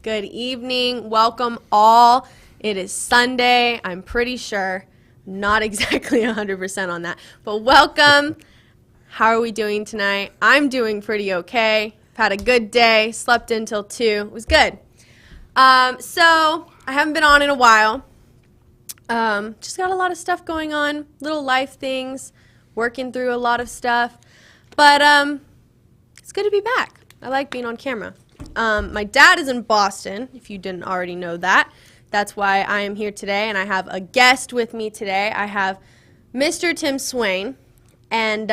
Good evening. Welcome all. It is Sunday. I'm pretty sure. Not exactly 100% on that. But welcome. How are we doing tonight? I'm doing pretty okay. Had a good day. Slept until 2. It was good. So I haven't been on in a while. Just got a lot of stuff going on. Little life things. Working through a lot of stuff. But it's good to be back. I like being on camera. My dad is in Boston, if you didn't already know that. That's why I am here today, and I have a guest with me today. I have Mr. Tim Swain, and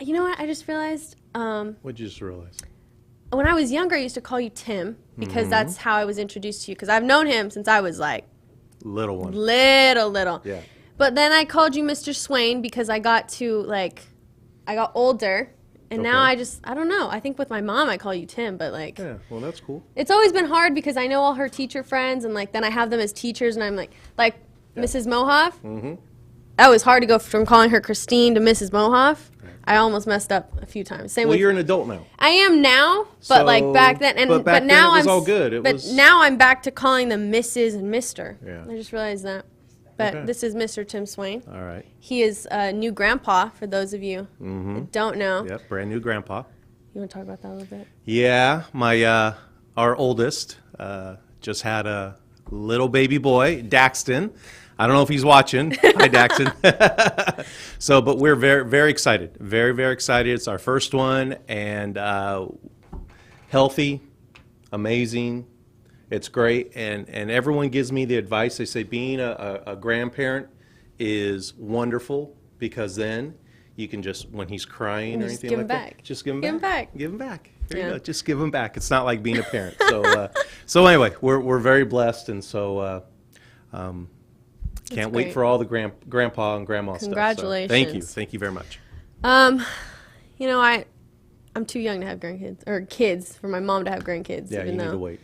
you know what? I just realized. What'd you just realize? When I was younger, I used to call you Tim because that's how I was introduced to you. Because I've known him since I was like Little one. Little. Yeah. But then I called you Mr. Swain because I got older. And now I don't know. I think with my mom I call you Tim, but like. Yeah, well, that's cool. It's always been hard because I know all her teacher friends, and like then I have them as teachers, and I'm like Mrs. Mohoff. Mm-hmm. That was hard to go from calling her Christine to Mrs. Mohoff. Right. I almost messed up a few times. Well, you're an adult now. I am now, but like back then, but now it was all good. Now I'm back to calling them Mrs. and Mr. Yeah. I just realized that. But this is Mr. Tim Swain. All right. He is a new grandpa, for those of you that don't know. Yep, brand new grandpa. You want to talk about that a little bit? Yeah, our oldest just had a little baby boy, Daxton. I don't know if he's watching. Hi, Daxton. But we're very, very excited. Very, very excited. It's our first one, and healthy, amazing. It's great, and everyone gives me the advice. They say being a grandparent is wonderful because then you can just, when he's crying or anything like that, just give him back. Give him back. There you go. Just give him back. It's not like being a parent. So anyway, we're very blessed, and so can't wait for all the grandpa and grandma stuff. Congratulations. So thank you very much. You know, I'm too young to have grandkids, or kids for my mom to have grandkids. Yeah, you need to wait.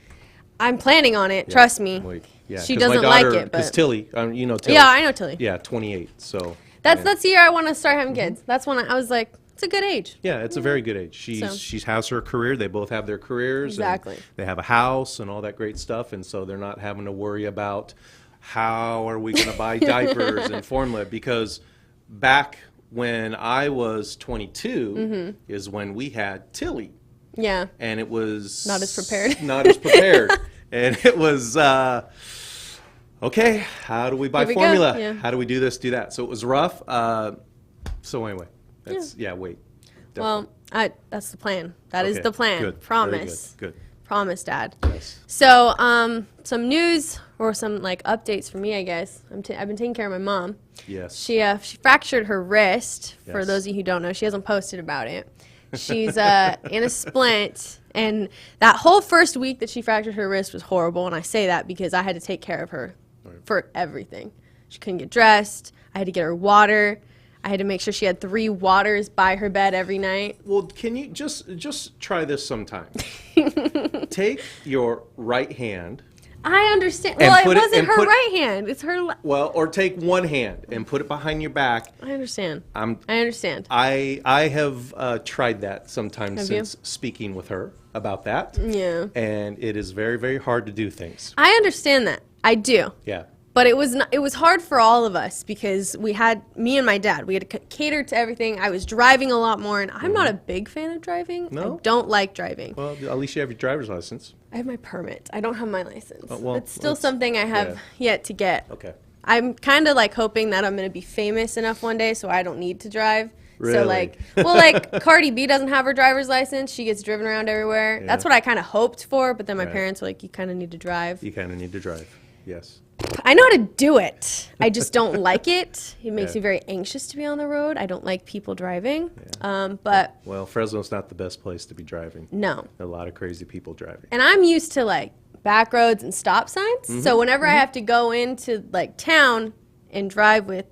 I'm planning on it. Trust me. Wait. Yeah, she doesn't like it, but because Tilly, you know Tilly. Yeah, I know Tilly. Yeah, 28. So that's the year I want to start having kids. That's when I was like, it's a good age. Yeah, it's a very good age. She has her career. They both have their careers. Exactly. And they have a house and all that great stuff, and so they're not having to worry about how are we going to buy diapers and formula, because back when I was 22 is when we had Tilly. Yeah. And it was not as prepared. And it was, okay, how do we buy formula? Yeah. How do we do this, do that? So it was rough. So anyway, wait. Definitely. Well, that's the plan. That is the plan. Good. Promise. Good. Promise, Dad. Yes. So, some news or some like updates for me, I guess. I've been taking care of my mom. Yes. She fractured her wrist. For Yes. those of you who don't know, she hasn't posted about it. She's in a splint, and that whole first week that she fractured her wrist was horrible, and I say that because I had to take care of her for everything. She couldn't get dressed. I had to get her water. I had to make sure she had 3 waters by her bed every night. Well, can you just try this sometime? Take your right hand. I understand. Well, it wasn't her right hand. It's her left. Well, or take one hand and put it behind your back. I understand. I understand. I have tried that sometimes Have since you? speaking with her about that. Yeah. And it is very, very hard to do things. I understand that. I do. Yeah. But it was hard for all of us because we had, me and my dad, we had to cater to everything. I was driving a lot more, and I'm not a big fan of driving. No? I don't like driving. Well, at least you have your driver's license. I have my permit. I don't have my license. Well, it's still something I have yet to get. Okay. I'm kind of like hoping that I'm going to be famous enough one day so I don't need to drive. Really? So like Cardi B doesn't have her driver's license. She gets driven around everywhere. Yeah. That's what I kind of hoped for, but then my parents were like, you kind of need to drive. You kind of need to drive. Yes. I know how to do it. I just don't like it. It makes me very anxious to be on the road. I don't like people driving. Yeah. But well, Fresno's not the best place to be driving. No. A lot of crazy people driving. And I'm used to like back roads and stop signs. So whenever I have to go into like town and drive with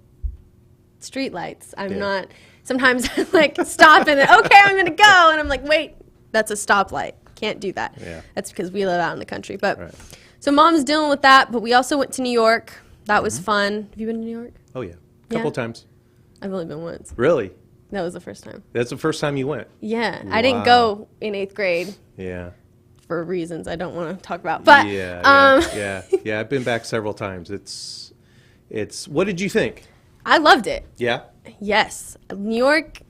street lights, I'm not. Sometimes I like stop and then okay, I'm gonna go, and I'm like, wait, that's a stoplight. Can't do that. Yeah. That's because we live out in the country. But so Mom's dealing with that. But we also went to New York. That was fun. Have you been to New York? Oh yeah, a couple times. I've only been once. Really? That was the first time. That's the first time you went? Yeah, I didn't go in 8th grade. Yeah. for reasons I don't want to talk about. But yeah. I've been back several times. It's. What did you think? I loved it. Yeah. Yes, New York.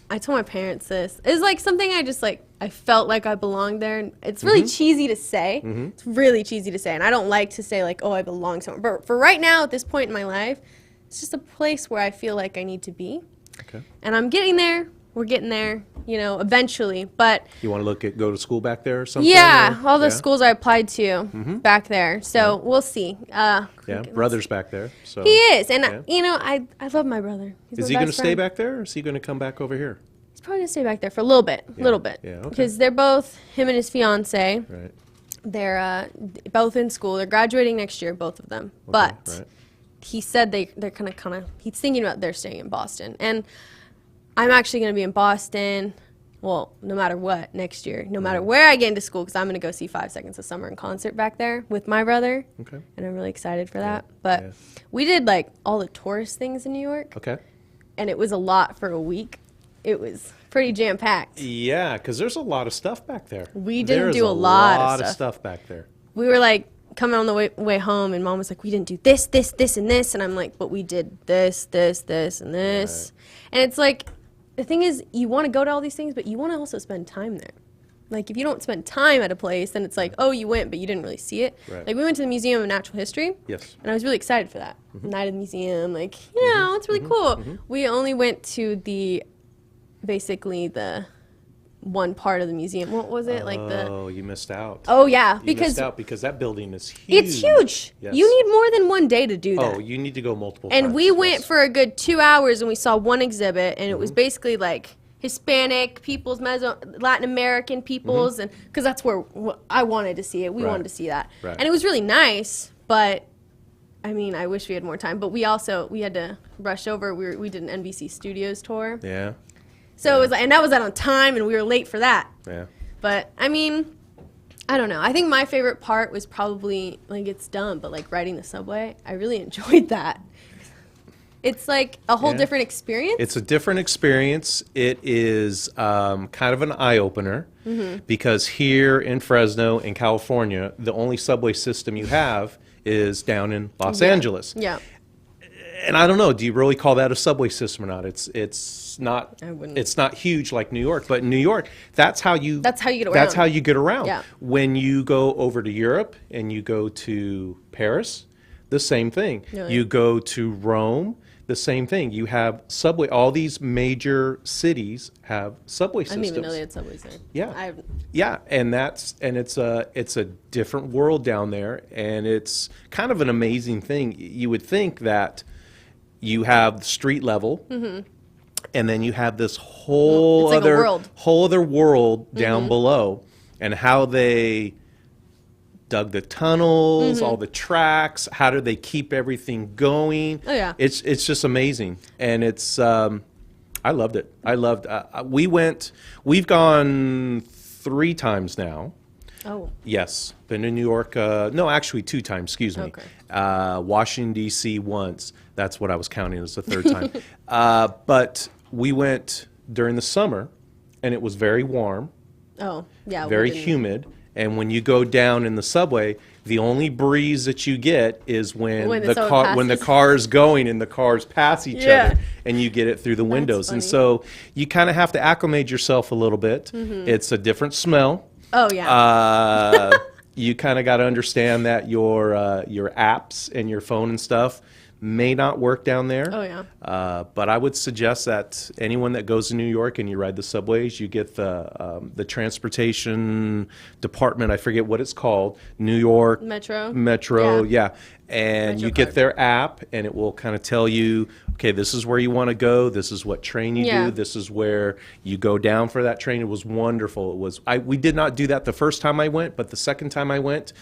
I told my parents this. It's like something I just like. I felt like I belonged there. And it's really cheesy to say. It's really cheesy to say, and I don't like to say like, oh, I belong somewhere. But for right now, at this point in my life, it's just a place where I feel like I need to be. Okay. And I'm getting there. We're getting there, eventually. But you want to go to school back there or something? Yeah, all the schools I applied to back there. So we'll see. Brother's back there. So he is, and I love my brother. Is he going to stay back there, or is he going to come back over here? He's probably going to stay back there for a little bit. Yeah, okay. Because they're both, him and his fiance. Right. They're both in school. They're graduating next year, both of them. Okay, But right. he said they're kind of. He's thinking about they're staying in Boston, and I'm actually going to be in Boston, well, no matter what, next year. No matter where I get into school, because I'm going to go see 5 Seconds of Summer in concert back there with my brother. Okay. And I'm really excited for that. But we did, like, all the tourist things in New York. Okay. And it was a lot for a week. It was pretty jam-packed. Yeah, because there's a lot of stuff back there. We didn't do a lot of stuff back there. We were, like, coming on the way home, and Mom was like, we didn't do this, this, this, and this. And I'm like, but we did this, this, this, and this. Right. And it's like... The thing is, you want to go to all these things, but you want to also spend time there. Like, if you don't spend time at a place, then it's like, oh, you went, but you didn't really see it. Right. Like, we went to the Museum of Natural History. Yes. And I was really excited for that. Night of the museum, like, it's really cool. We only went to basically the one part of the museum. What was it? Oh, you missed out. Oh, yeah. You missed out because that building is huge. It's huge. Yes. You need more than one day to do that. Oh, you need to go multiple times. And we went for a good 2 hours, and we saw one exhibit, and it was basically like Hispanic peoples, Latin American peoples, and because that's where I wanted to see it. We wanted to see that. Right. And it was really nice, but I mean, I wish we had more time. But we had to rush over. We did an NBC Studios tour. Yeah. So it was like, and that was out on time, and we were late for that. Yeah. But I mean, I don't know. I think my favorite part was probably, like, it's dumb, but like riding the subway. I really enjoyed that. It's like a whole different experience. It's a different experience. It is kind of an eye-opener because here in Fresno, in California, the only subway system you have is down in Los Angeles. Yeah. And I don't know, do you really call that a subway system or not? It's not. I wouldn't. It's not huge like New York, but in New York, that's how you get around. That's how you get around. Yeah. When you go over to Europe and you go to Paris, the same thing. Really? You go to Rome, the same thing. You have subway. All these major cities have subway systems. I didn't even know they had subways there. Yeah. Yeah, and it's a different world down there, and it's kind of an amazing thing. You would think that you have street level, and then you have this whole It's like a other world down below, and how they dug the tunnels, all the tracks. How do they keep everything going? Oh yeah, it's just amazing, and it's I loved it. I loved. We've gone 3 times now. Oh. Yes, been to New York. No, actually 2 times. Excuse me. Okay. Washington D.C. once. That's what I was counting as the 3rd time. But we went during the summer, and it was very warm. Oh yeah. Very humid. And when you go down in the subway, the only breeze that you get is when the car's going and the cars pass each other, and you get it through the windows. Funny. And so you kind of have to acclimate yourself a little bit. It's a different smell. Oh yeah. You kind of got to understand that your apps and your phone and stuff may not work down there. Oh yeah. But I would suggest that anyone that goes to New York and you ride the subways, you get the transportation department. I forget what it's called. New York Metro. Yeah. And Metro you get card. their app, and it will kind of tell you, okay, this is where you want to go. This is what train you do. This is where you go down for that train. It was wonderful. We did not do that the first time I went, but the second time I went,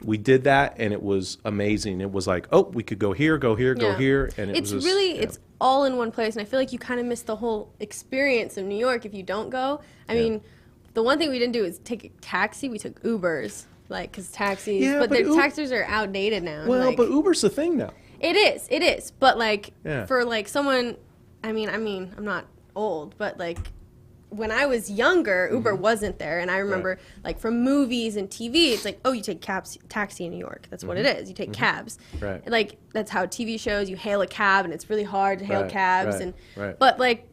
we did that, and it was amazing. It was like, oh, we could go here, go here, go here, and it's all in one place, and I feel like you kind of miss the whole experience of New York if you don't go. I mean, the one thing we didn't do is take a taxi. We took Ubers, like, because taxis, but the taxis are outdated now. Well, like, but Uber's the thing now. It is, but like for like someone, I mean, I'm not old, but like when I was younger, Uber wasn't there, and I remember like from movies and TV, it's like, oh, you take taxi in New York. That's what it is. You take cabs. Right. And, like that's how TV shows. You hail a cab, and it's really hard to hail cabs. Right. But like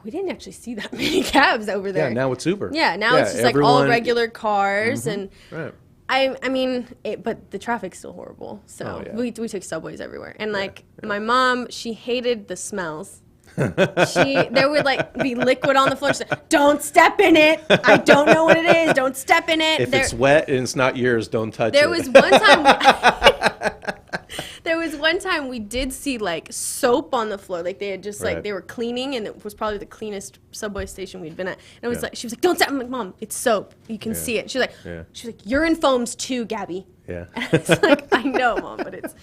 we didn't actually see that many cabs over there. Yeah, now it's Uber. Yeah, now it's just like all regular cars and. Right. I mean, but the traffic's still horrible. So we took subways everywhere, and like my mom, she hated the smells. There would like be liquid on the floor. She's like, "Don't step in it. I don't know what it is. Don't step in it." If it's wet and it's not yours, don't touch it. There was one time. There was one time we did see like soap on the floor, like they had just like they were cleaning, and it was probably the cleanest subway station we'd been at. And it was like she was like, "Don't step." I'm like, "Mom, it's soap. You can see it." She's like, "Urine foams too, Gabby." Yeah. And it's like, I know, Mom, but it's.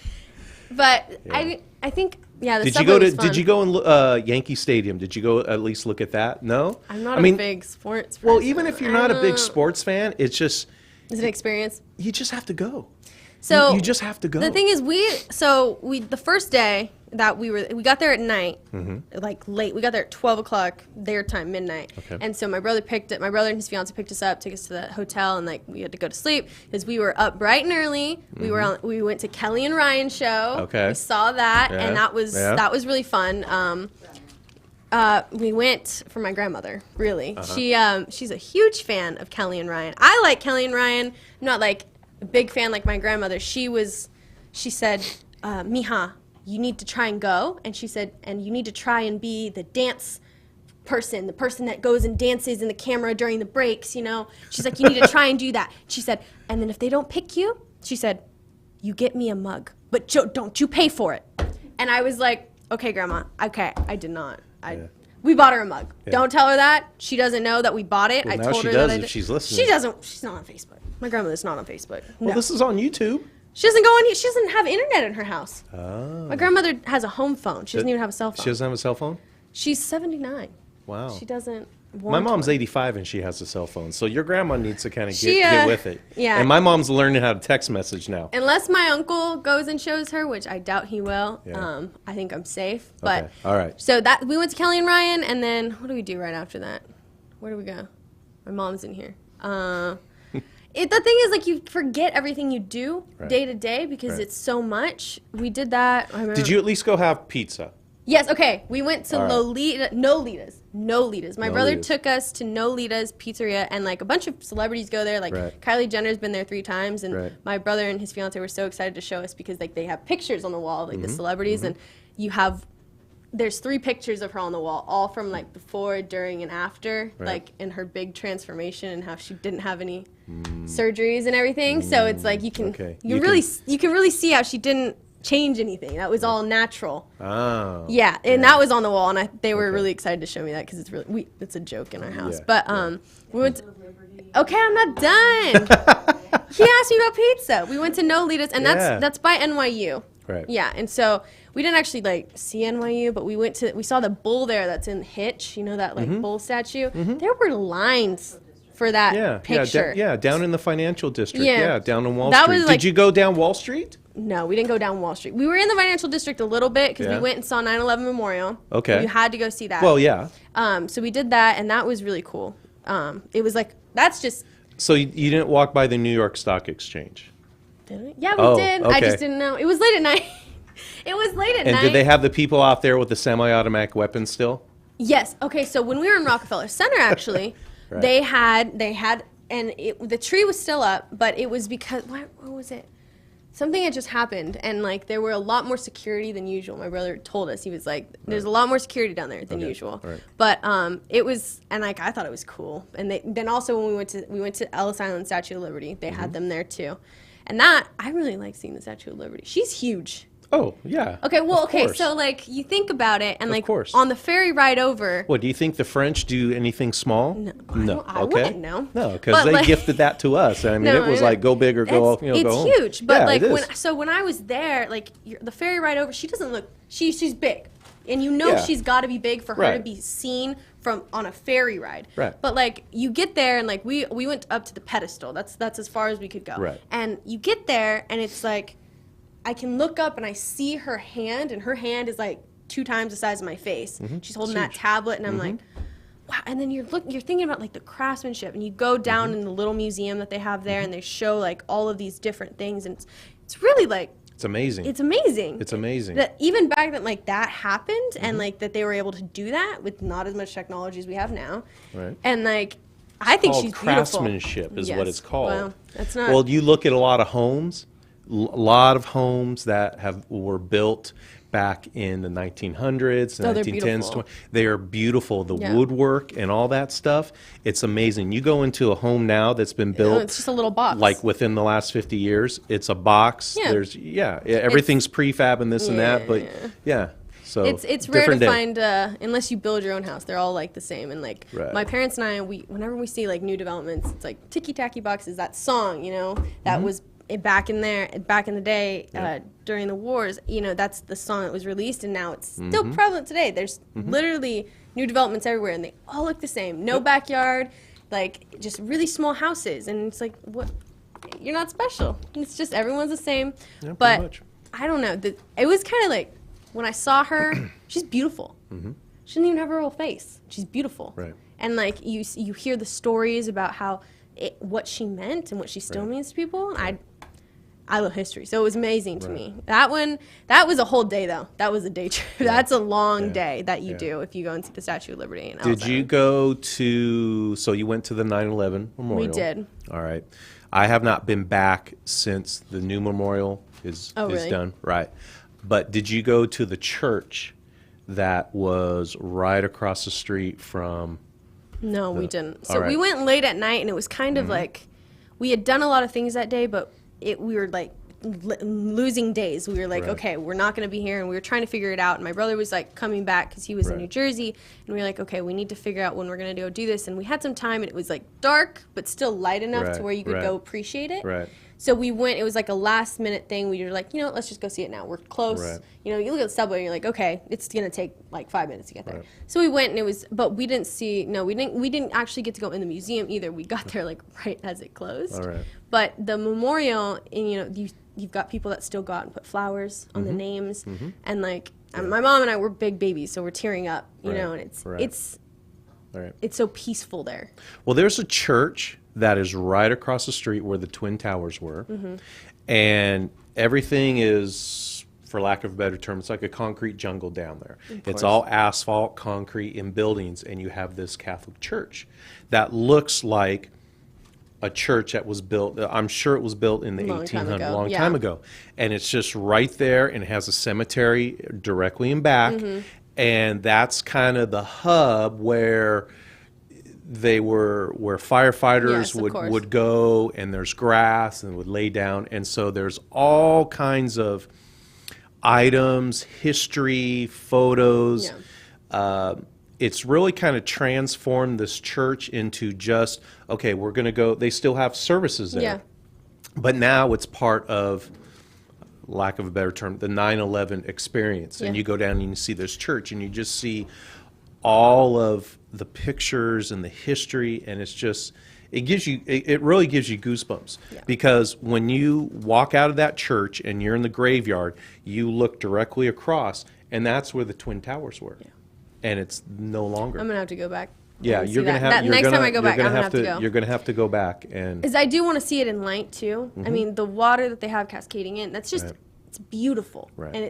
But I think the did subway you go was to fun. Did you go in Yankee Stadium? Did you go at least look at that? No. I'm not a big sports fan. Well, even if you're not a big sports fan, it's just. It's an experience. You just have to go. So you just have to go. The thing is, the first day that we got there at night, like late. We got there at 12 o'clock their time, midnight. Okay. And so my brother and his fiance picked us up, took us to the hotel, and like we had to go to sleep because we were up bright and early. We went to Kelly and Ryan's show. Okay. We saw that, and that was really fun. We went for my grandmother, really. She's a huge fan of Kelly and Ryan. I like Kelly and Ryan. I'm not like a big fan like my grandmother. She said, Mija, you need to try and go. And she said, and you need to try and be the dance person, the person that goes and dances in the camera during the breaks, you know. She's like, you need to try and do that. She said, and then if they don't pick you, she said, you get me a mug, but don't you pay for it. And I was like, okay, Grandma. Okay, I did not. We bought her a mug. Yeah. Don't tell her that. She doesn't know that we bought it. Well, I now told she her does that if she's listening. She doesn't. She's not on Facebook. My grandmother's not on Facebook. Well, no. This is on YouTube. She doesn't go on. She doesn't have internet in her house. Oh. My grandmother has a home phone. She doesn't even have a cell phone. She doesn't have a cell phone? She's 79. Wow. She doesn't. My mom's 85 and she has a cell phone, so your grandma needs to kind of get with it. Yeah. And my mom's learning how to text message now. Unless my uncle goes and shows her, which I doubt he will. Yeah. I think I'm safe. But okay. All right. So that we went to Kelly and Ryan, and then what do we do right after that? Where do we go? My mom's in here. The thing is, like, you forget everything you do day to day because it's so much. We did that. Did you at least go have pizza? Yes, okay. We went to Nolita's. My brother took us to Nolita's Pizzeria, and like a bunch of celebrities go there. Like Kylie Jenner's been there 3 times, and my brother and his fiance were so excited to show us because like they have pictures on the wall, like the celebrities, and there's 3 pictures of her on the wall, all from like before, during, and after, like in her big transformation and how she didn't have any surgeries and everything. So it's like you can really see how she didn't change anything. That was all natural. Oh. Yeah, and that was on the wall, and they were really excited to show me that because it's a joke in our house. But we went to, okay, I'm not done. He asked me about pizza. We went to Nolita's, and that's by NYU. Right. Yeah, and so we didn't actually like see NYU, but we saw the bull there that's in Hitch. You know that like bull statue. There were lines for that picture. Down in the financial district. Yeah. Yeah, down in Wall Street. Did you go down Wall Street? No, we didn't go down Wall Street. We were in the financial district a little bit because we went and saw 9/11 Memorial. Okay. You had to go see that. Well, yeah. So we did that, and that was really cool. It was like, that's just... So you didn't walk by the New York Stock Exchange? Did we? Yeah, we did. Okay. I just didn't know. It was late at night. It was late at night. And did they have the people out there with the semi-automatic weapons still? Yes. Okay, so when we were in Rockefeller Center, actually, they had, and the tree was still up, but it was because, what was it? Something had just happened, and like there were a lot more security than usual. My brother told us, he was like, "There's a lot more security down there than usual." Right. But it was, and like I thought it was cool. And then also when we went to Ellis Island Statue of Liberty, they had them there too, and that I really like seeing the Statue of Liberty. She's huge. Oh, yeah. Okay, well, so like you think about it, and like on the ferry ride over. What, do you think the French do anything small? No. I wouldn't know. No, because they like, gifted that to us. I mean, it was like go big or go, go home. It's huge, but like when I was there, like the ferry ride over, she doesn't look. She's big, and she's got to be big for her to be seen on a ferry ride. Right. But like you get there, and like we went up to the pedestal. That's as far as we could go. Right. And you get there, and it's like, I can look up and I see her hand, and her hand is like 2 times the size of my face. She's holding that tablet, and I'm like, wow. And then you're thinking about like the craftsmanship, and you go down in the little museum that they have there, and they show like all of these different things, and it's really like, It's amazing. it's amazing. It's amazing. That even back then, like, that happened, and like that they were able to do that with not as much technology as we have now. Right. And like, I think called she's beautiful. craftsmanship is what it's called. Well, that's not. Well, you look at a lot of homes, a lot of homes that were built back in the 1900s, Oh, they're 1910s. beautiful. They are beautiful. The Yeah. woodwork and all that stuff, it's amazing. You go into a home now that's been built, it's just a little box. like within the last 50 years. It's a box. Yeah. There's everything's prefab and this and that, but yeah. So It's rare to different day. find unless you build your own house. They're all like the same. And like Right. my parents and I, whenever we see like new developments, it's like Ticky Tacky Boxes. That song, that was back in the day during the wars. That's the song that was released, and now it's still prevalent today. There's literally new developments everywhere, and they all look the same. No backyard, like just really small houses, and it's like, what? You're not special. It's just everyone's the same. Yeah, pretty But much. I don't know. It was kind of like, when I saw her, she's beautiful. She doesn't even have her real face. She's beautiful. Right. And like you hear the stories about how what she meant and what she still Right. means to people. And I love history, so it was amazing to me. That was a whole day though. That was a day trip. That's a long day that you do if you go and see the Statue of Liberty. And Did you go to? So you went to the 9/11 memorial. We did. All right. I have not been back since the new memorial is really? done. Right. But did you go to the church that was right across the street from? No, we didn't. So all we right. went late at night, and it was kind of like we had done a lot of things that day, but we were like losing days. We were like, Right. okay, we're not going to be here, and we were trying to figure it out. And my brother was like coming back because he was in Right. New Jersey, and we were like, okay, we need to figure out when we're going to go do this. And we had some time, and it was like dark, but still light enough to Right, where you could right. go appreciate it. Right. So we went. It was like a last minute thing. We were like, let's just go see it now. We're close. Right. You look at the subway and you're like, okay, it's gonna take like 5 minutes to get there. Right. So we went, and it was, but we didn't see. No, we didn't actually get to go in the museum either. We got there like right as it closed. All right. But the memorial, and you've got people that still go out and put flowers on the Mm-hmm. names, and like my mom and I were big babies, so we're tearing up, Right. and it's Right. All right. it's so peaceful there. Well, there's a church that is right across the street where the Twin Towers were. And everything is, for lack of a better term, it's like a concrete jungle down there. It's all asphalt, concrete, and buildings. And you have this Catholic church that looks like a church that was built, I'm sure it was built in the Long time 1800s, ago, long yeah. time ago. And it's just right there, and it has a cemetery directly in back. And that's kind of the hub where where firefighters Yes, of course. would go, and there's grass and would lay down. And so there's all kinds of items, history, photos. It's really kind of transformed this church into just, okay, we're going to go. They still have services there. Yeah. But now it's part of, lack of a better term, the 9/11 experience. And Yeah. you go down and you see this church, and you just see all of the pictures and the history, and it's just, it really gives you goosebumps. Yeah. Because when you walk out of that church and you're in the graveyard, you look directly across, and that's where the Twin Towers were. Yeah. And it's no longer. I'm gonna have to go back. Yeah, and see you're gonna that. have. Next time I go back, I'm gonna have to go. You're gonna have to go back and. Is I do want to see it in light too. I mean, the water that they have cascading in, that's just Right. it's beautiful, Right. and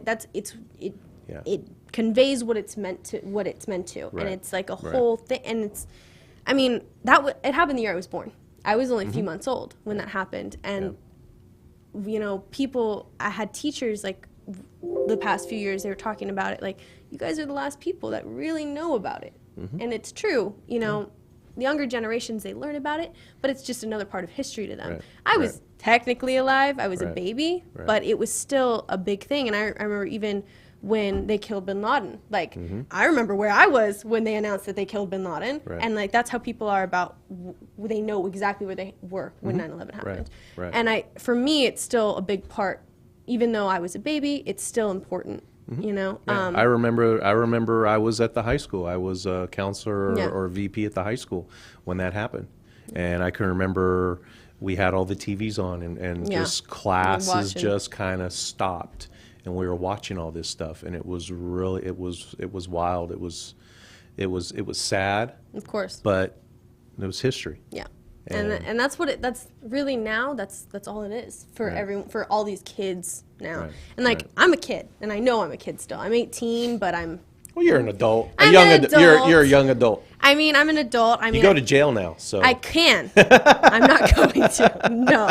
Yeah. it conveys what it's meant to, Right. and it's like a Right. whole thing. And it's, I mean, it happened the year I was born. I was only a few months old when that happened, and people. I had teachers like the past few years. They were talking about it, like, you guys are the last people that really know about it, and it's true. The younger generations, they learn about it, but it's just another part of history to them. Right. I was technically alive. I was a Right. baby, Right. but it was still a big thing. And I remember even when they killed bin Laden. Like, I remember where I was when they announced that they killed bin Laden. Right. And, like, that's how people are about, they know exactly where they were when 9/11 happened. Right. And for me, it's still a big part. Even though I was a baby, it's still important, Yeah, I remember I was at the high school. I was a counselor Yeah. or VP at the high school when that happened. And I can remember we had all the TVs on, and Yeah. just classes Watching. just kind of stopped, and we were watching all this stuff, and it was really, it was wild. It was sad, Of course. but it was history. Yeah. And that's what that's really now that's all it is for everyone, for all these kids now. Right, And like right. I'm a kid and I know I'm a kid still. I'm 18, but I'm Well, you're an adult. I'm an adult. You're a young adult. I mean, I'm an adult. I mean, You go to jail now, so I can. I'm not going to. No.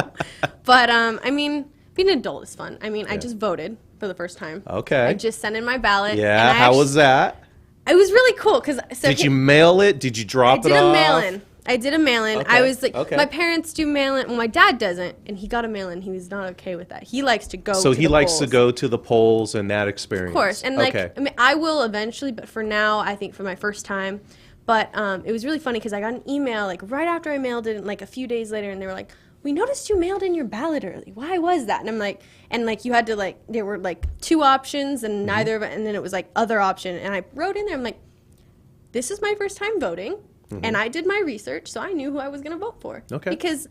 But I mean, being an adult is fun. I mean, I just voted for the first time. Okay. I just sent in my ballot. yeah. And How was that? It was really cool because Did you mail it? Did you drop it I did off? a mail-in. I did a mail-in. Okay, I was like, okay. my parents do mail-in. Well, my dad doesn't, and he got a mail-in. He was not okay with that. He likes to go. So to he the likes to polls. go to the polls and that experience. Of course, and like, okay. I mean, I will eventually, but for now, I think for my first time. But it was really funny because I got an email like right after I mailed it, like a few days later, and they were like, "We noticed you mailed in your ballot early. Why was that?" And I'm like, and like you had to like, there were like 2 options, and neither of it, and then it was like other option, and I wrote in there, I'm like, this is my first time voting, and I did my research, so I knew who I was going to vote for. Okay. Because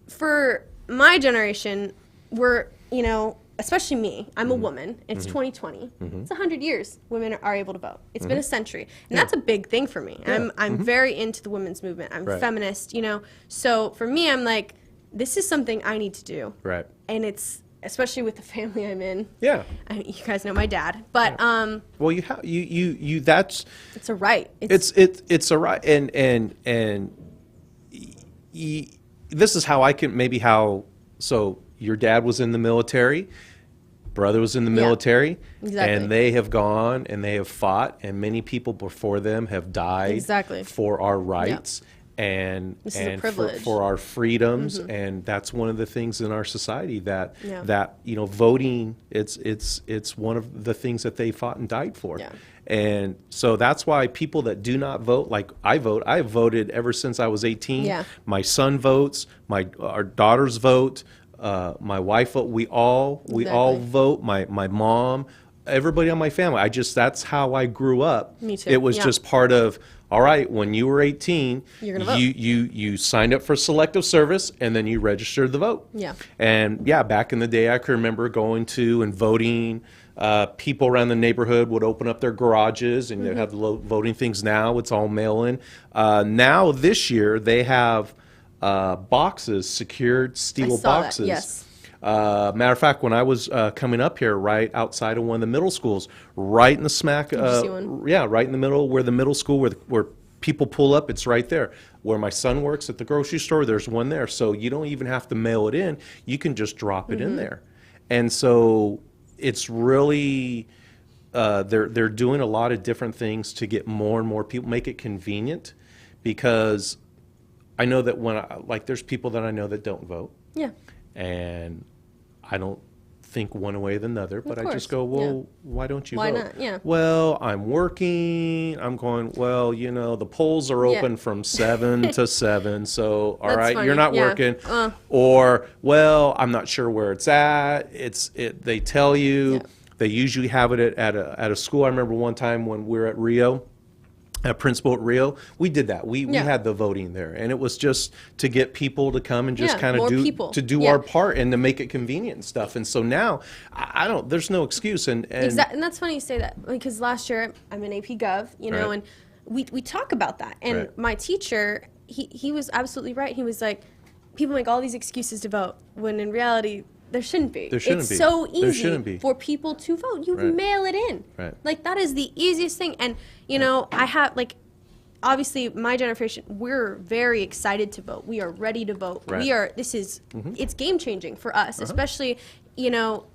for my generation, we're, you know, especially me, I'm a woman, it's 2020, it's 100 years women are able to vote. It's been a century, and that's a big thing for me. I'm very into the women's movement. I'm Right. feminist, you know, so for me, I'm like, this is something I need to do. Right. And it's, especially with the family I'm in. Yeah. You guys know my dad, but Well, you have you that's it's a right. it's a right, and this is how I can maybe how so your dad was in the military, brother was in the military, exactly. and they have gone and they have fought, and many people before them have died Exactly. for our rights. And This is a and privilege. for our freedoms, and that's one of the things in our society that Yeah. that you know, voting, it's one of the things that they fought and died for. Yeah. And so that's why people that do not vote, like I vote, I have voted ever since I was 18. Yeah. My son votes, our daughters vote, my wife vote. We all Exactly. vote. My mom, everybody on my family. that's how I grew up. Me too. It was Yeah. just part of, all right, when you were 18, You're gonna vote. you signed up for selective service and then you registered the vote. Yeah. And yeah, back in the day, I can remember going to and voting. People around the neighborhood would open up their garages and Mm-hmm. they'd have voting things. Now it's all mail-in. Now this year they have boxes, secured steel saw that, boxes. yes. Matter of fact, when I was coming up here, right outside of one of the middle schools, right in the smack, you see one? yeah, right in the middle where the middle school, where people pull up, it's right there. Where my son works at the grocery store, there's one there. So you don't even have to mail it in. You can just drop it in there. And so it's really, they're doing a lot of different things to get more and more people, make it convenient, because I know that like there's people that I know that don't vote. Yeah. And I don't think one way or the other, but I course, just go, well, why don't you Why vote? not? Yeah. Well, I'm working. I'm going, well, you know, the polls are Yeah. open from 7 to 7, so all That's right, funny, you're not yeah. working. Or, well, I'm not sure where it's at. They tell you. Yeah. They usually have it at a school. I remember one time when we were at Rio, at Principal at Rio, we did that. We Yeah. had the voting there, and it was just to get people to come and just Yeah, kind of more people. do Yeah. our part and to make it convenient and stuff. And so now, I don't. There's no excuse. And Exactly, and that's funny you say that because last year I'm in AP Gov, you know, Right. and we talk about that. And Right. my teacher, he was absolutely right. He was like, people make all these excuses to vote when in reality there shouldn't be. There shouldn't it's be. so There easy shouldn't be. for people to vote. You Right. mail it in. Right. Like that is the easiest thing. And you know, I have like. Obviously, my generation, we're very excited to vote. We are ready to vote. Right. It's game changing for us, especially, you know,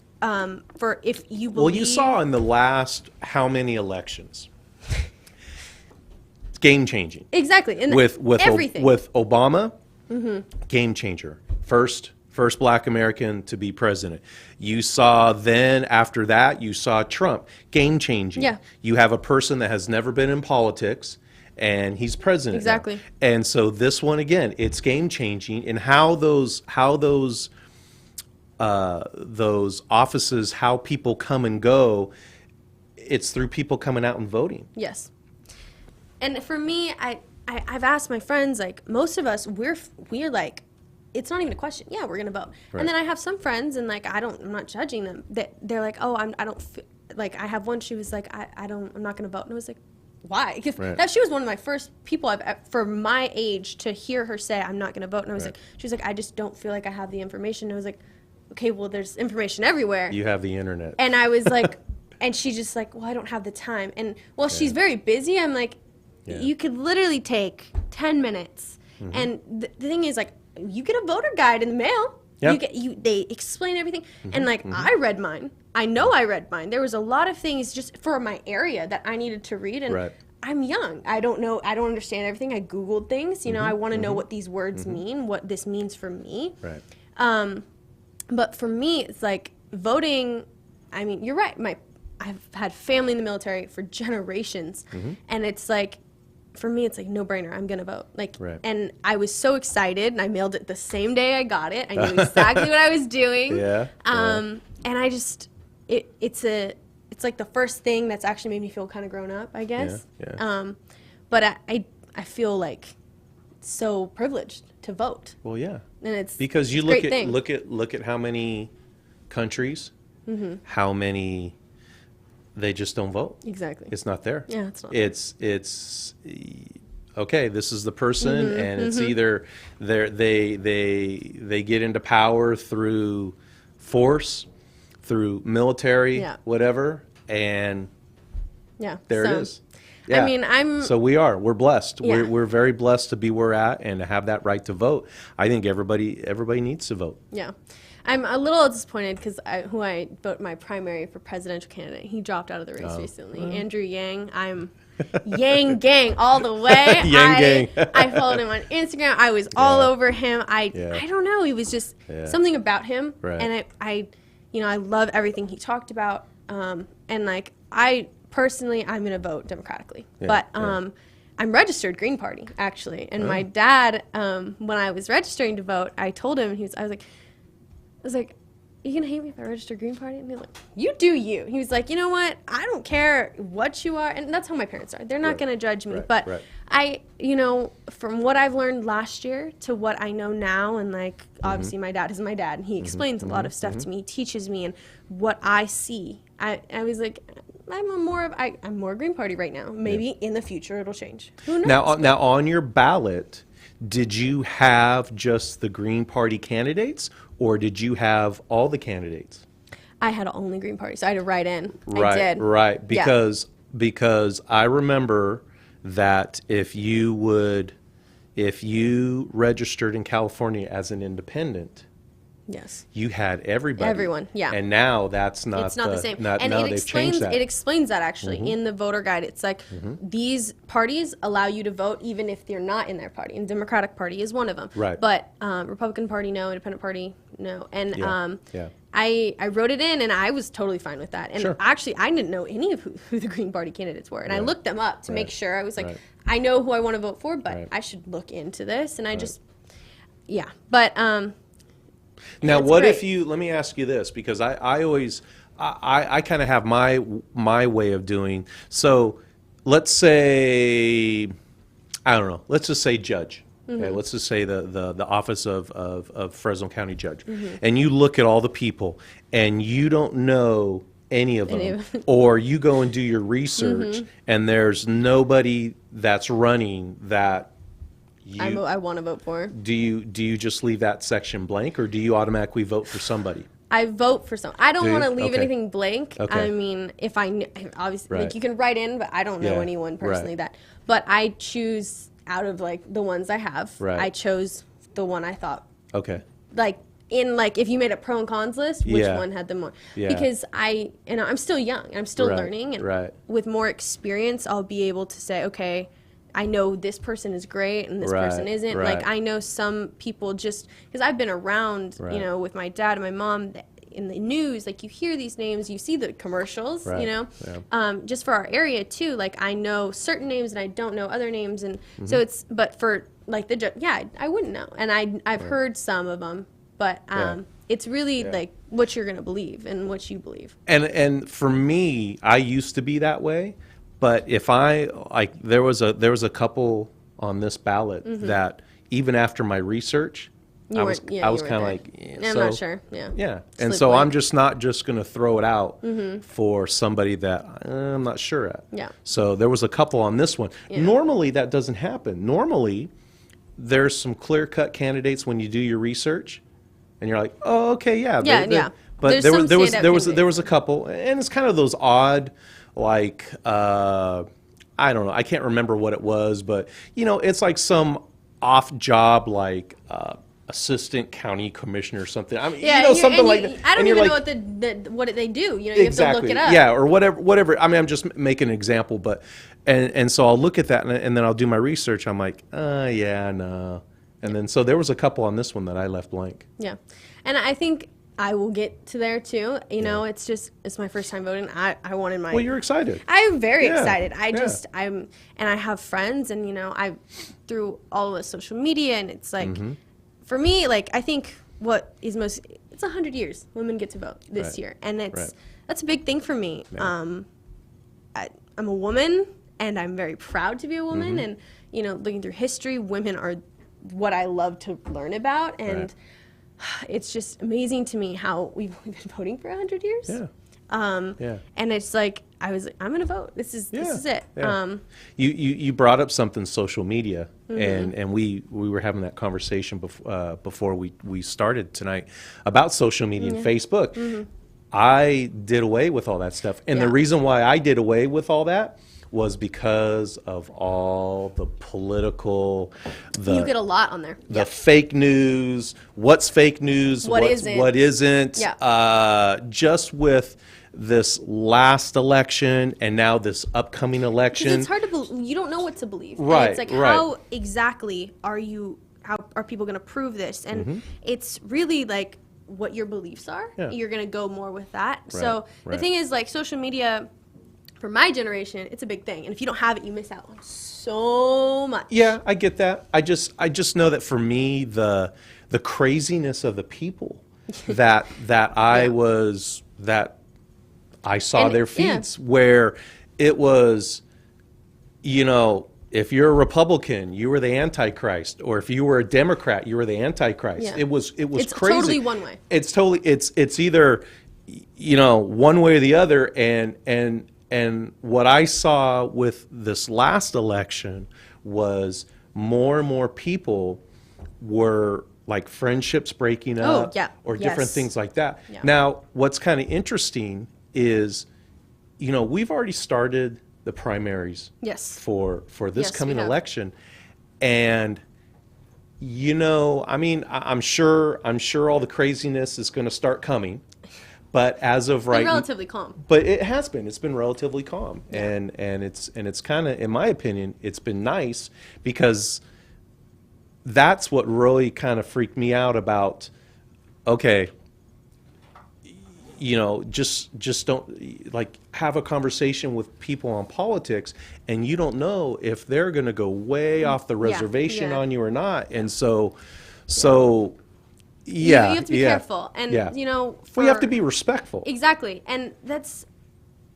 for if you believe. well, you saw in the last how many elections? It's game changing. Exactly. And With everything. with Obama, game changer. First Black American to be president. You saw then after that, you saw Trump, game changing. Yeah. You have a person that has never been in politics, and he's president. now. Exactly. And so this one again, it's game changing in how those offices, how people come and go. It's through people coming out and voting. Yes. And for me, I've asked my friends, like most of us, we're like, it's not even a question. Yeah, we're gonna vote. Right. And then I have some friends, and like I'm not judging them. That they're like, oh, I don't feel, like I have one. She was like, I'm not gonna vote, and I was like, why? Because Right. she was one of my first people for my age to hear her say, I'm not going to vote. And I was Right. like, she was like, I just don't feel like I have the information. And I was like, okay, well, there's information everywhere. You have the internet. And I was like, and she's just like, well, I don't have the time. And, well, she's very busy. I'm like, you could literally take 10 minutes. Mm-hmm. And the thing is, like, you get a voter guide in the mail. Yep. They explain everything. Mm-hmm. And, like, I read mine. I know I read mine. There was a lot of things just for my area that I needed to read. And Right. I'm young. I don't know. I don't understand everything. I Googled things. You know, I want to know what these words mean, what this means for me. Right. But for me, it's like voting. I mean, you're right. I've had family in the military for generations, and it's like, for me, it's like no brainer. I'm gonna vote. Like, Right. and I was so excited, and I mailed it the same day I got it. I knew exactly what I was doing. Yeah. And I just, it's like the first thing that's actually made me feel kind of grown up, I guess. Yeah. But I feel like so privileged to vote, Well, yeah. and it's Because you it's a great thing. look at how many countries, how many they just don't vote. Exactly. It's not there. Yeah, it's not. It's okay. This is the person, and it's either they get into power through force, through military, whatever, and Yeah. there so, it is. Yeah. I mean, So we're blessed. Yeah. We're very blessed to be where we're at and to have that right to vote. I think everybody needs to vote. Yeah. I'm a little disappointed because who I vote my primary for presidential candidate, he dropped out of the race recently. Andrew Yang. I'm Yang gang all the way. Yang gang. I followed him on Instagram. I was all over him. I don't know. He was just something about him. Right. And I love everything he talked about. And like, I personally, I'm going to vote Democratically. But I'm registered Green Party, actually. And my dad, when I was registering to vote, I told him, I was like, you gonna hate me if I register Green Party? And he was like, you do you. He was like, you know what? I don't care what you are. And that's how my parents are. They're not gonna judge me. But I, from what I've learned last year to what I know now, and like, obviously my dad is my dad, and he explains a lot of stuff to me, he teaches me, and what I see, I was like, I'm more Green Party right now. Maybe in the future it'll change. Who knows? Now on your ballot, did you have just the Green Party candidates, or did you have all the candidates? I had only Green Party, so I had to write in. Right, I did. right. Because I remember that if you registered in California as an independent, Yes. you had everybody. Everyone, yeah. And now that's not It's not the same. Now And they've changed that. it explains that actually in the voter guide. It's like these parties allow you to vote even if they're not in their party. And Democratic Party is one of them. Right. But Republican Party, no. Independent Party, no. And Yeah. I wrote it in, and I was totally fine with that. And Sure. actually, I didn't know any of who the Green Party candidates were. And I looked them up to make sure. I was like, Right. I know who I want to vote for, but I should look into this. And I just, But Now, That's what great. if you? Let me ask you this, because I always I kind of have my way of doing. So, let's say, I don't know. Let's just say judge. Okay, let's just say the office of Fresno County Judge, and you look at all the people, and you don't know any of them, or you go and do your research, and there's nobody that's running that. I want to vote for. Do you just leave that section blank, or do you automatically vote for somebody? I vote for some. I don't Do want to you? leave Okay. anything blank. Okay. I mean, if obviously, Right. like you can write in, but I don't know Yeah. anyone personally Right. but I choose out of like the ones I have. Right. I chose the one I thought Okay. like if you made a pro and cons list, which Yeah. one had the more? Yeah. Because I'm still young. I'm still Right. learning, and Right. with more experience, I'll be able to say, okay, I know this person is great and this person Right. isn't. Right. Like I know some people just because I've been around, Right. with my dad and my mom in the news. Like you hear these names, you see the commercials, Right. Yeah. just for our area too. Like I know certain names and I don't know other names, and so it's. But for like I wouldn't know, and I've heard some of them, but it's really like what you're gonna believe and what you believe. And for me, I used to be that way, but if there was a couple on this ballot that even after my research, I was you kind weren't of there. like, I'm not sure. Yeah. Yeah. And Slip so I'm blank. just not just going to throw it out for somebody that I'm not sure at. Yeah. So there was a couple on this one. Yeah. Normally that doesn't happen. Normally there's some clear-cut candidates when you do your research and you're like, "Oh, okay, yeah." Yeah. But There's some standout there was a couple, and it's kind of those odd, like I don't know, I can't remember what it was, but it's like some off job like assistant county commissioner or something. I mean, something like that. I don't And you're even like, know what they do. You have to look it up. yeah, or whatever. I mean, I'm just making an example, but and so I'll look at that and then I'll do my research. I'm like, yeah, no. And then so there was a couple on this one that I left blank. Yeah. And I think I will get to there too. It's my first time voting. I wanted my. Well, you're excited. I'm very Yeah, excited. yeah. And I have friends, and I through all the social media, and it's like, for me, like I think what is it's 100 years women get to vote this Right. year, and Right. that's a big thing for me. Yeah. I'm a woman, and I'm very proud to be a woman, and looking through history, women are what I love to learn about, and. Right. It's just amazing to me how we've been voting for 100 years. Yeah. Yeah. And it's like, I was like, I'm going to vote. This is it. Yeah. You brought up something, social media, and we were having that conversation before we started tonight about social media and Facebook. I did away with all that stuff. And the Yeah. reason why I did away with all that was because of all the political, You get a lot on there. the fake news, what's fake news, What what isn't. Yeah. Just with this last election and now this upcoming Because election. it's hard to believe. You don't know what to believe. Right, And it's like, right. how exactly how are people going to prove this? And it's really like what your beliefs are. Yeah. You're going to go more with that. So the right. thing is, like, social media, for my generation, it's a big thing. And if you don't have it, you miss out on so much. Yeah, I get that. I just know that for me, the craziness of the people that I saw And- their feeds where it was, if you're a Republican, you were the Antichrist, or if you were a Democrat, you were the Antichrist. Yeah. It was It's crazy. totally one way. It's either one way or the other, and what I saw with this last election was more and more people were like friendships breaking up yeah. or different Yes. things like that. Yeah. Now, what's kind of interesting is, we've already started the primaries Yes. for this Yes, we coming have. election, and I mean, I'm sure all the craziness is going to start coming, but as of right, Relatively calm. but it has been. It's been relatively calm, and it's kind of, in my opinion, it's been nice because that's what really kind of freaked me out about. Okay, just don't like have a conversation with people on politics, and you don't know if they're going to go way off the reservation yeah. on you or not, and so. You have to be careful. And, we have to be respectful. Exactly. And that's,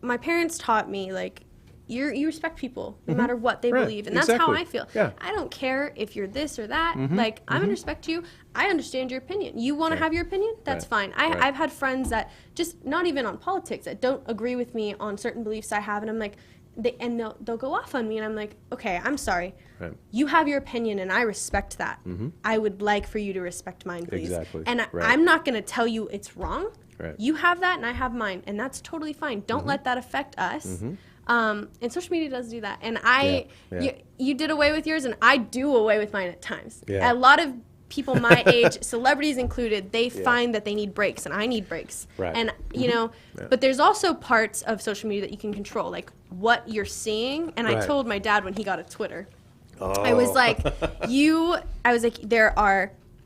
my parents taught me, like, you respect people no matter what they Right. believe. And that's how Exactly. I feel. Yeah. I don't care if you're this or that. Like, I'm going to respect you. I understand your opinion. You want to have your opinion? That's Right. fine. Right. I've had friends that just, not even on politics, that don't agree with me on certain beliefs I have. And I'm like, they'll go off on me. And I'm like, okay, I'm sorry. Right. You have your opinion, and I respect that. I would like for you to respect mine, please. Exactly. And Right. I'm not going to tell you it's wrong. Right. You have that, and I have mine, and that's totally fine. Don't let that affect us. And social media does do that. And Yeah. you did away with yours, and I do away with mine at times. Yeah. A lot of people my age, celebrities included, they find that they need breaks, and I need breaks. Right. And but there's also parts of social media that you can control, like what you're seeing. And I Right. told my dad when he got a Twitter, I was like,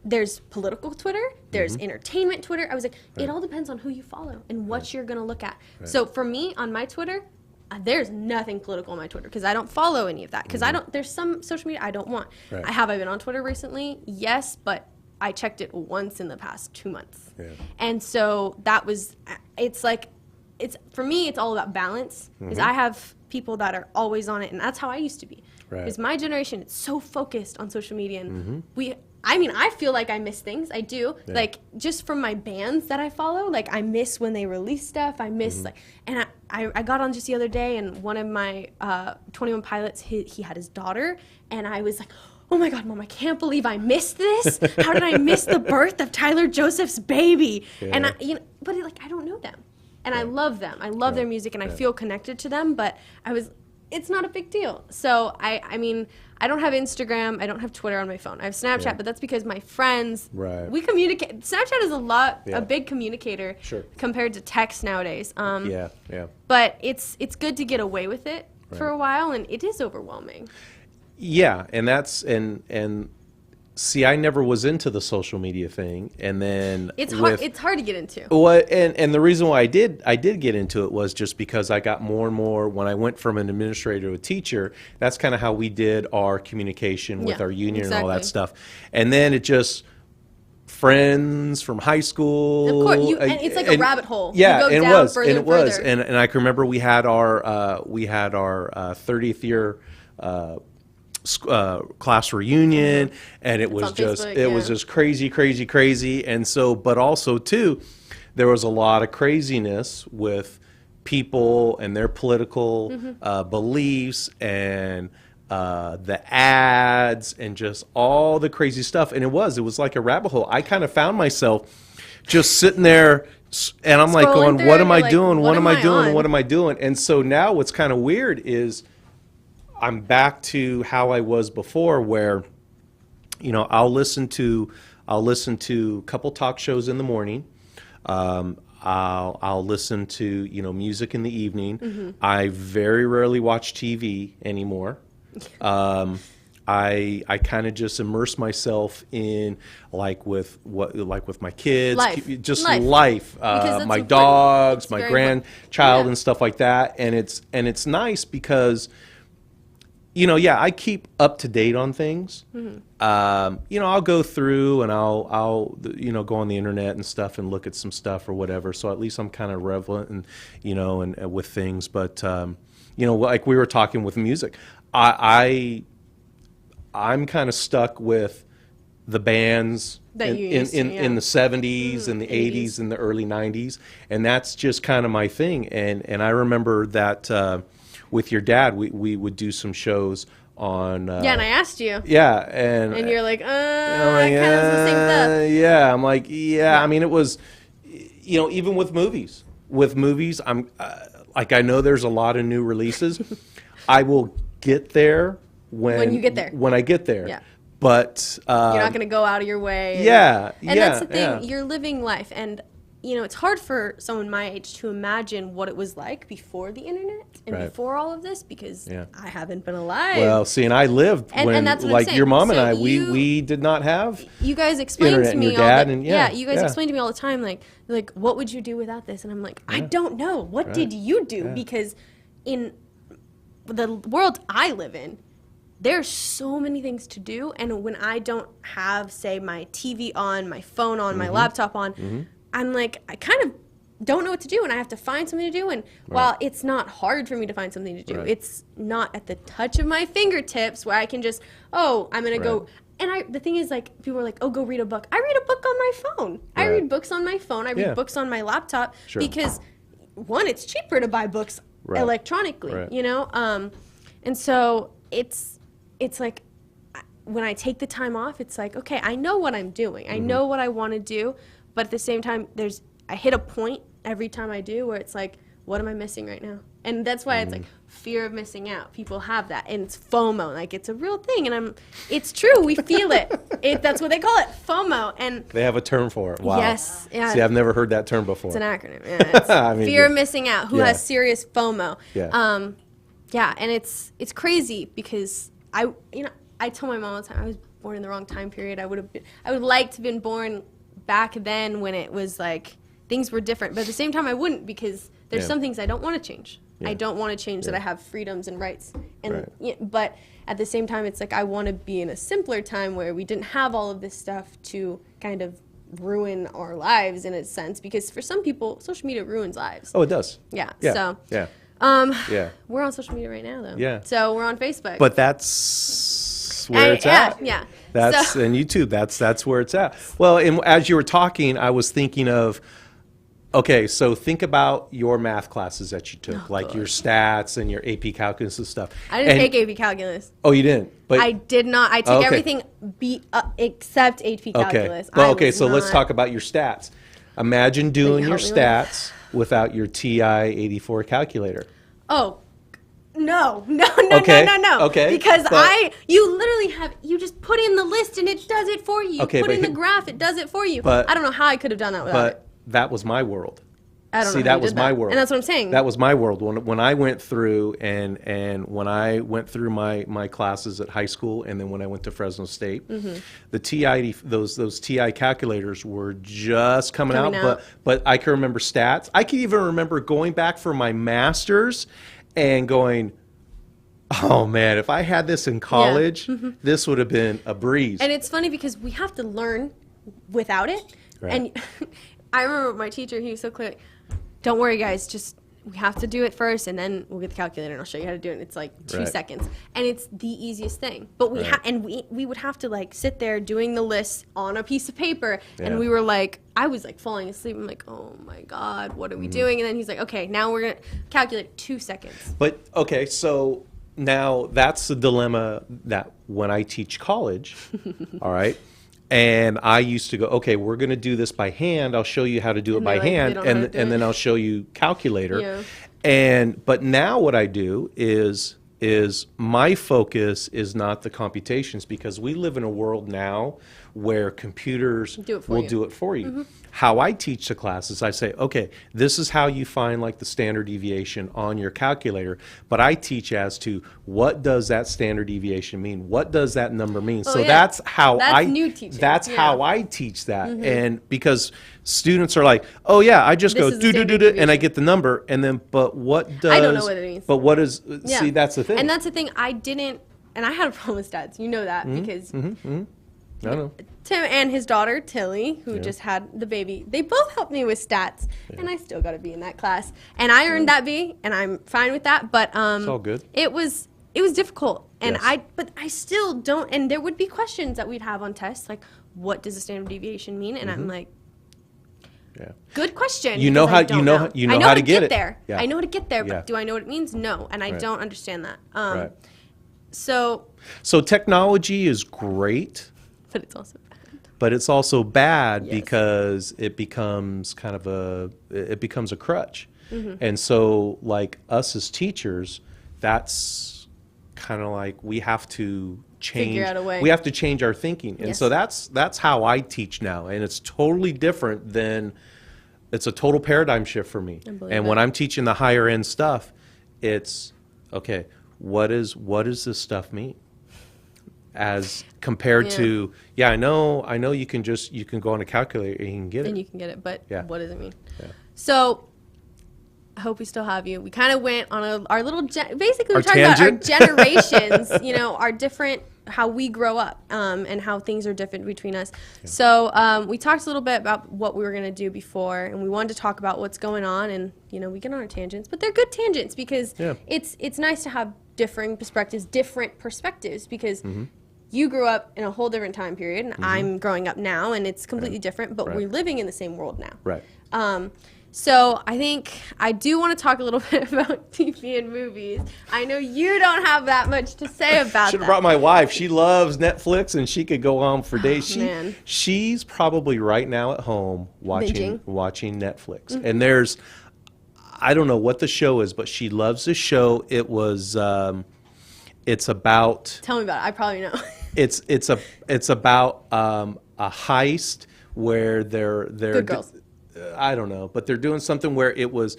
there's political Twitter, there's entertainment Twitter. I was like, it all depends on who you follow and what you're going to look at. So for me, on my Twitter, there's nothing political on my Twitter because I don't follow any of that. Because there's some social media I don't want. Right. Have I been on Twitter recently? Yes, but I checked it once in the past 2 months. Yeah. And so for me, it's all about balance. Because I have people that are always on it, and that's how I used to be. Right. Because my generation, it's so focused on social media, and I mean, I feel like I miss things. I do. Yeah. Like, just from my bands that I follow, like, I miss when they release stuff. I miss, like, and I got on just the other day, and one of my 21 Pilots, he had his daughter, and I was like, oh my God, Mom, I can't believe I missed this. How did I miss the birth of Tyler Joseph's baby? Yeah. And but like, I don't know them. And I love them. I love their music, and I feel connected to them, but it's not a big deal. So I mean, I don't have Instagram. I don't have Twitter on my phone. I have Snapchat, but that's because my friends, we communicate. Snapchat is a big communicator compared to text nowadays. But it's good to get away with it for a while, and it is overwhelming. Yeah, and that's and see, I never was into the social media thing, and then it's hard to get into. Well, and the reason why I did get into it was just because I got more and more when I went from an administrator to a teacher. That's kind of how we did our communication with our union and all that stuff, and then it just friends from high school. Of course, and it's like a rabbit hole. Yeah, you go and down it was, further and it was, further. and I can remember we had our 30th year. Class reunion, and it was just Facebook, it was just crazy, and so, but also too, there was a lot of craziness with people and their political beliefs, and the ads, and just all the crazy stuff, and it was like a rabbit hole. I kind of found myself just sitting there, and I'm like going, what am I doing? What am I doing? What am I doing? And so now what's kind of weird is I'm back to how I was before, where, I'll listen to a couple talk shows in the morning. I'll listen to, music in the evening. I very rarely watch TV anymore. I kind of just immerse myself in with my kids, life. My dogs, my grandchild, and stuff like that. And it's nice because, I keep up to date on things. I'll go through and I'll go on the internet and stuff and look at some stuff or whatever. So at least I'm kind of relevant and and with things. But like we were talking with music, I'm kind of stuck with the bands in the 70s and the 80s and the early 90s, and that's just kind of my thing. And I remember that. With your dad, we would do some shows on. And I asked you. Yeah, and you're like, I kind of the same stuff. Yeah, I'm like, I mean, it was, even with movies. I'm I know there's a lot of new releases. I will get there when you get there. When I get there. Yeah. But you're not going to go out of your way. And that's the thing. You're living life, and it's hard for someone my age to imagine what it was like before the internet and before all of this, because I haven't been alive. Well, see, and I lived when, that's what like I'm your mom and so I, we did not have. You guys explained to me you guys explained to me all the time, like what would you do without this? And I'm like, I don't know. What did you do? Because in the world I live in, there's so many things to do, and when I don't have, say, my TV on, my phone on, my laptop on, I'm like, I kind of don't know what to do, and I have to find something to do. And while it's not hard for me to find something to do, it's not at the touch of my fingertips where I can just, I'm going to go. And the thing is, like, people are like, go read a book. I read a book on my phone. I read books on my phone. I read books on my laptop because, one, it's cheaper to buy books electronically, and so it's like, when I take the time off, it's like, okay, I know what I'm doing. I know what I want to do. But at the same time, I hit a point every time I do where it's like, what am I missing right now? And that's why it's like fear of missing out. People have that, and it's FOMO. Like, it's a real thing, and it's true. We feel it. That's what they call it, FOMO. And they have a term for it. Wow. Yes. Yeah. See, I've never heard that term before. It's an acronym. Yeah, it's fear of missing out. Who has serious FOMO? Yeah. And it's crazy because I tell my mom all the time I was born in the wrong time period. I would like to have been born back then when it was like things were different, but at the same time I wouldn't, because there's some things I don't want to change. I don't want to change that I have freedoms and rights, and but at the same time it's like I want to be in a simpler time where we didn't have all of this stuff to kind of ruin our lives in a sense, because for some people social media ruins lives. Oh, it does. So we're on social media right now, though. So we're on Facebook. But that's that's where it's at. Yeah. That's So- and YouTube. That's where it's at. Well, and as you were talking, I was thinking of. Okay, so think about your math classes that you took, like your stats and your AP calculus and stuff. I didn't take AP calculus. Oh, you didn't? But I did not. I took Okay. everything except AP calculus. Well, I okay, was so let's not- talk about your stats. Imagine doing your help me with that? stats without your TI-84 calculator. Oh, no. Okay, No. okay, Because but- you literally you just put in the list and it does it for you. Okay, You put but in the he- graph, it does it for you. but- I don't know how I could have done that without it. But that was my world. I don't See, know how that you was did my that. world. And that's what I'm saying. That was my world when I went through and when I went through my classes at high school and then when I went to Fresno State, Mm-hmm. the TI those TI calculators were just coming Coming out. But I can remember stats. I can even remember going back for my master's and going, oh man, if I had this in college, this would have been a breeze. And it's funny because we have to learn without it. Right. And I remember my teacher, he was so clear, don't worry guys, just we have to do it first and then we'll get the calculator and I'll show you how to do it. And it's like 2 Right. seconds. And it's the easiest thing. But we Right. we would have to like sit there doing the list on a piece of paper and Yeah. we were like, I was like falling asleep. I'm like, oh my God, what are Mm-hmm. we doing? And then he's like, okay, now we're going to calculate 2 seconds. But okay, so now that's the dilemma that when I teach college, all right, and I used to go, okay, we're going to do this by hand. I'll show you how to do it And by they're like, they hand, don't know how to do and it. then I'll show you calculator. Yeah. But now what I do is my focus is not the computations because we live in a world now where computers Do it for will you. do it for you. How I teach the classes, I say, okay, this is how you find like the standard deviation on your calculator, but I teach as to what does that standard deviation mean? What does that number mean? So yeah. that's how That's I new teaching. that's Yeah. how I teach that. And because students are like, oh yeah, I just This go is the do do standard do do and I deviation. get the number and then but what does I don't know what it means. But what is Yeah. see that's the thing. And that's the thing, I didn't, and I had a problem with stats. You know that because I know. Tim and his daughter Tilly, who just had the baby, they both helped me with stats, and I still got a B in that class. And I earned that B, and I'm fine with that. But It's all good. It was difficult, and Yes. but I still don't. And there would be questions that we'd have on tests, like what does a standard deviation mean? And I'm like, Yeah. good question. You know because I how- don't you know- you know I know how to get it. there. Yeah. I know how to get there, Yeah. but do I know what it means? No, and I Right. don't understand that. Right. So, So technology is great, but it's also bad. but it's also bad Yes. because it becomes kind of it becomes a crutch. Mm-hmm. And so like us as teachers, that's kind of like we have to change Figure out a way. we have to change our thinking. And so that's how I teach now, and it's totally different than it's a total paradigm shift for me. believe And when it. I'm teaching the higher end stuff, it's okay, what does this stuff mean? As compared Yeah. to, I know you can go on a calculator and you can get And it. you can get it, but Yeah. what does it mean? Yeah. So, I hope we still have you. We kind of went on our little, basically Our we're talking about our tangent? generations, our different, how we grow up, and how things are different between us. So, we talked a little bit about what we were going to do before, and we wanted to talk about what's going on, and, we get on our tangents, but they're good tangents because Yeah. it's nice to have different perspectives, because Mm-hmm. you grew up in a whole different time period, and I'm growing up now, and it's completely different, but Right. we're living in the same world now. Right. So I think I do want to talk a little bit about TV and movies. I know you don't have that much to say about Should have that. brought my wife. She loves Netflix and she could go on for days. man. She's probably right now at home Binging. watching Netflix. And I don't know what the show is, but she loves the show. It was it's about Tell me about it. I probably know. it's about a heist where they're Good Girls. I don't know, but they're doing something where it was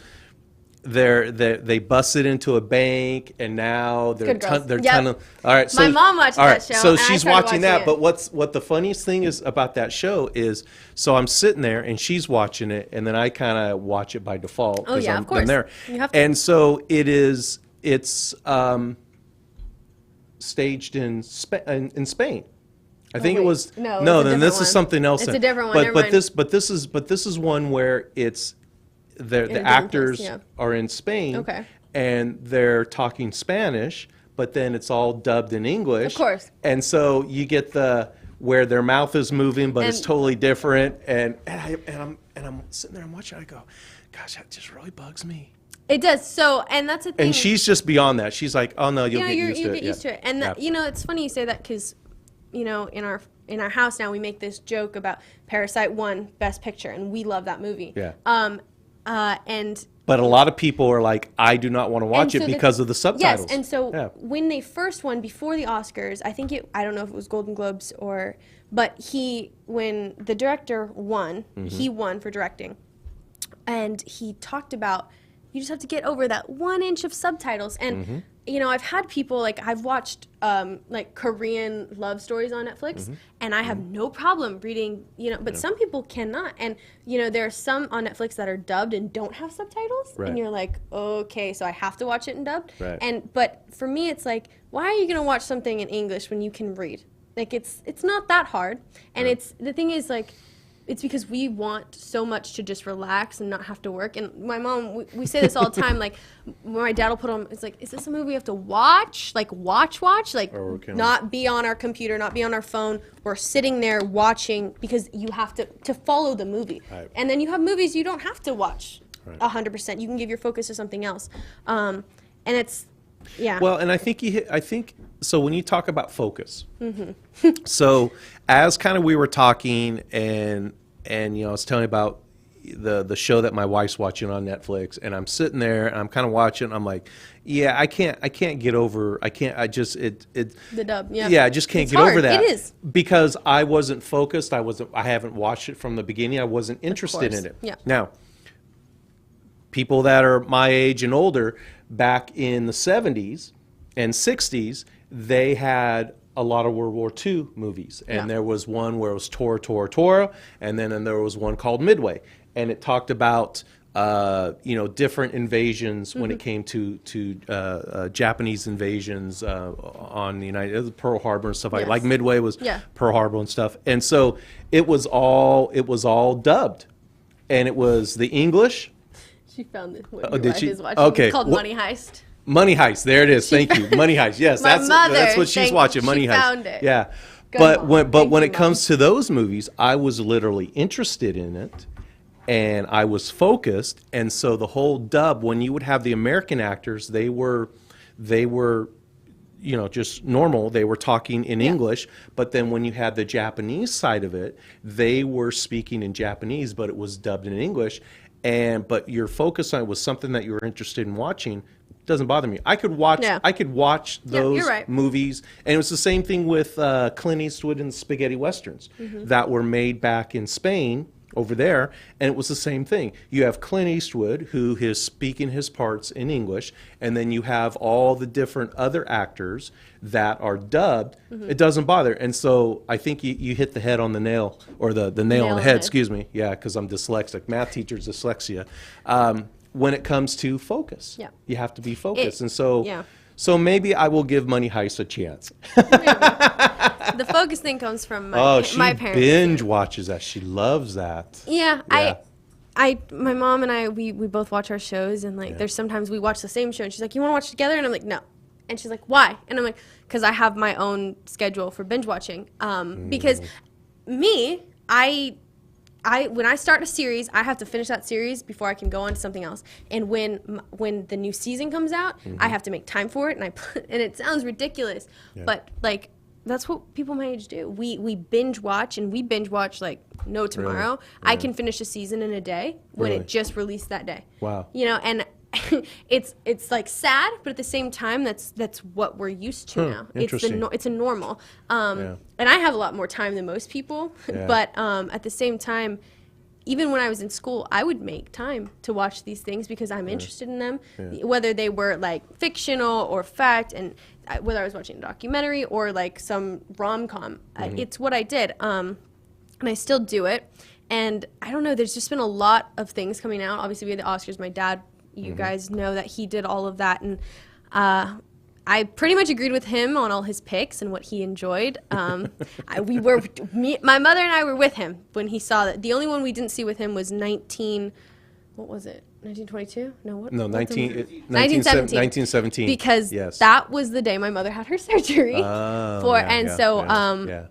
they busted into a bank and now they're Good Girls. they're Yep. tunneling. All right, so My mom watched all right, that show, So and I she's started watching that. watching it. But what the funniest thing is about that show is, so I'm sitting there and she's watching it, and then I kind of watch it by default Oh, yeah, of I'm course. there. You have to. And so it's staged in Spain. I think it wait. was No, it's a then different this one. is something else. It's then. a different one, But never but mind. this is one where it's the different actors place, yeah. are in Spain. Okay. And they're talking Spanish, but then it's all dubbed in English. Of course. And so you get where their mouth is moving, but it's And- totally different. And I'm sitting there, I'm watching, I go, gosh, that just really bugs me. It does. So, and that's the thing. And she's just beyond that. She's like, oh no, you'll get used to you it. get used to it. And that, it's funny you say that because, in our house now we make this joke about Parasite won Best Picture, and we love that movie. Yeah. And But a lot of people are like, I do not want to watch so it because of the subtitles. Yes, and so Yeah. when they first won before the Oscars, I don't know if it was Golden Globes but when the director won, he won for directing, and he talked about you just have to get over that 1 inch of subtitles. And I've had people I've watched Korean love stories on Netflix, and I have no problem reading. But some people cannot, and there are some on Netflix that are dubbed and don't have subtitles, Right. and you're like, okay, so I have to watch it in dubbed. Right. But for me, it's like, why are you gonna watch something in English when you can read? It's not that hard, and the thing is it's because we want so much to just relax and not have to work. And my mom, we say this all the time, when my dad will put on, it's like, is this a movie we have to watch? Watch? Not be on our computer, not be on our phone. We're sitting there watching because you have to follow the movie. Right. And then you have movies you don't have to watch Right. 100%. You can give your focus to something else. And it's, yeah. Well, and I think so when you talk about focus, so as kind of we were talking and I was telling you about the show that my wife's watching on Netflix, and I'm sitting there and I'm kind of watching. I'm like, yeah, I can't get over. I just the dub. Yeah. Yeah, I just can't It's get hard. over that. It is. Because I wasn't focused. I haven't watched it from the beginning. I wasn't interested in it. Yeah. Now, people that are my age and older, back in the 70s and 60s, they had a lot of World War II movies. And Yeah. there was one where it was Tora, and then there was one called Midway. And it talked about, different invasions when it came to Japanese invasions on the Pearl Harbor and stuff Yes. like Midway was Yeah. Pearl Harbor and stuff. And so it was all dubbed. And it was the English. She found it. What did your wife she? is watching. Okay. It's called What- Money Heist. Money Heist. There it is. Thank you. Money Heist. Yes, My that's mother, what she's watching. Money she Heist. found it. Yeah. Good But mom. when Thank when you, it comes to those movies, I was literally interested in it, and I was focused. And so the whole dub, when you would have the American actors, they were just normal. They were talking in English. But then when you had the Japanese side of it, they were speaking in Japanese, but it was dubbed in English. But your focus on it was something that you were interested in watching. Doesn't bother me. I could watch. Yeah. I could watch those you're right. movies, and it was the same thing with Clint Eastwood and spaghetti westerns that were made back in Spain over there, and it was the same thing. You have Clint Eastwood who is speaking his parts in English, and then you have all the different other actors that are dubbed. It doesn't bother, and so I think you hit the head on the nail, or the nail on the head. Excuse me. Yeah, because I'm dyslexic. Math teacher's dyslexia. When it comes to focus, Yeah. you have to be focused, and so. Yeah. So maybe I will give Money Heist a chance. The focus thing comes from She my parents. binge watches that. She loves that. Yeah, Yeah. my mom and I, we both watch our shows, and there's sometimes we watch the same show, and she's like, "You want to watch it together?" And I'm like, "No," and she's like, "Why?" And I'm like, "Because I have my own schedule for binge watching." Because when I start a series, I have to finish that series before I can go on to something else. And when the new season comes out, I have to make time for it, and it sounds ridiculous, but that's what people my age do. We binge watch, and we binge watch like no tomorrow. Really? I can finish a season in a day when Really? it just released that day. Wow. And it's like sad, but at the same time, that's what we're used to now. Interesting. It's a normal. And I have a lot more time than most people, Yeah. but at the same time, even when I was in school, I would make time to watch these things because I'm interested in them, whether they were like fictional or fact, and whether I was watching a documentary or like some rom-com. It's what I did, and I still do it. And I don't know, there's just been a lot of things coming out. Obviously, we had the Oscars. My dad, you guys know that he did all of that, and I pretty much agreed with him on all his picks and what he enjoyed. My mother and I were with him when he saw that. The only one we didn't see with him was what was it? 1922? No, what? No, what's 1917. Because Yes. that was the day my mother had her surgery. Oh,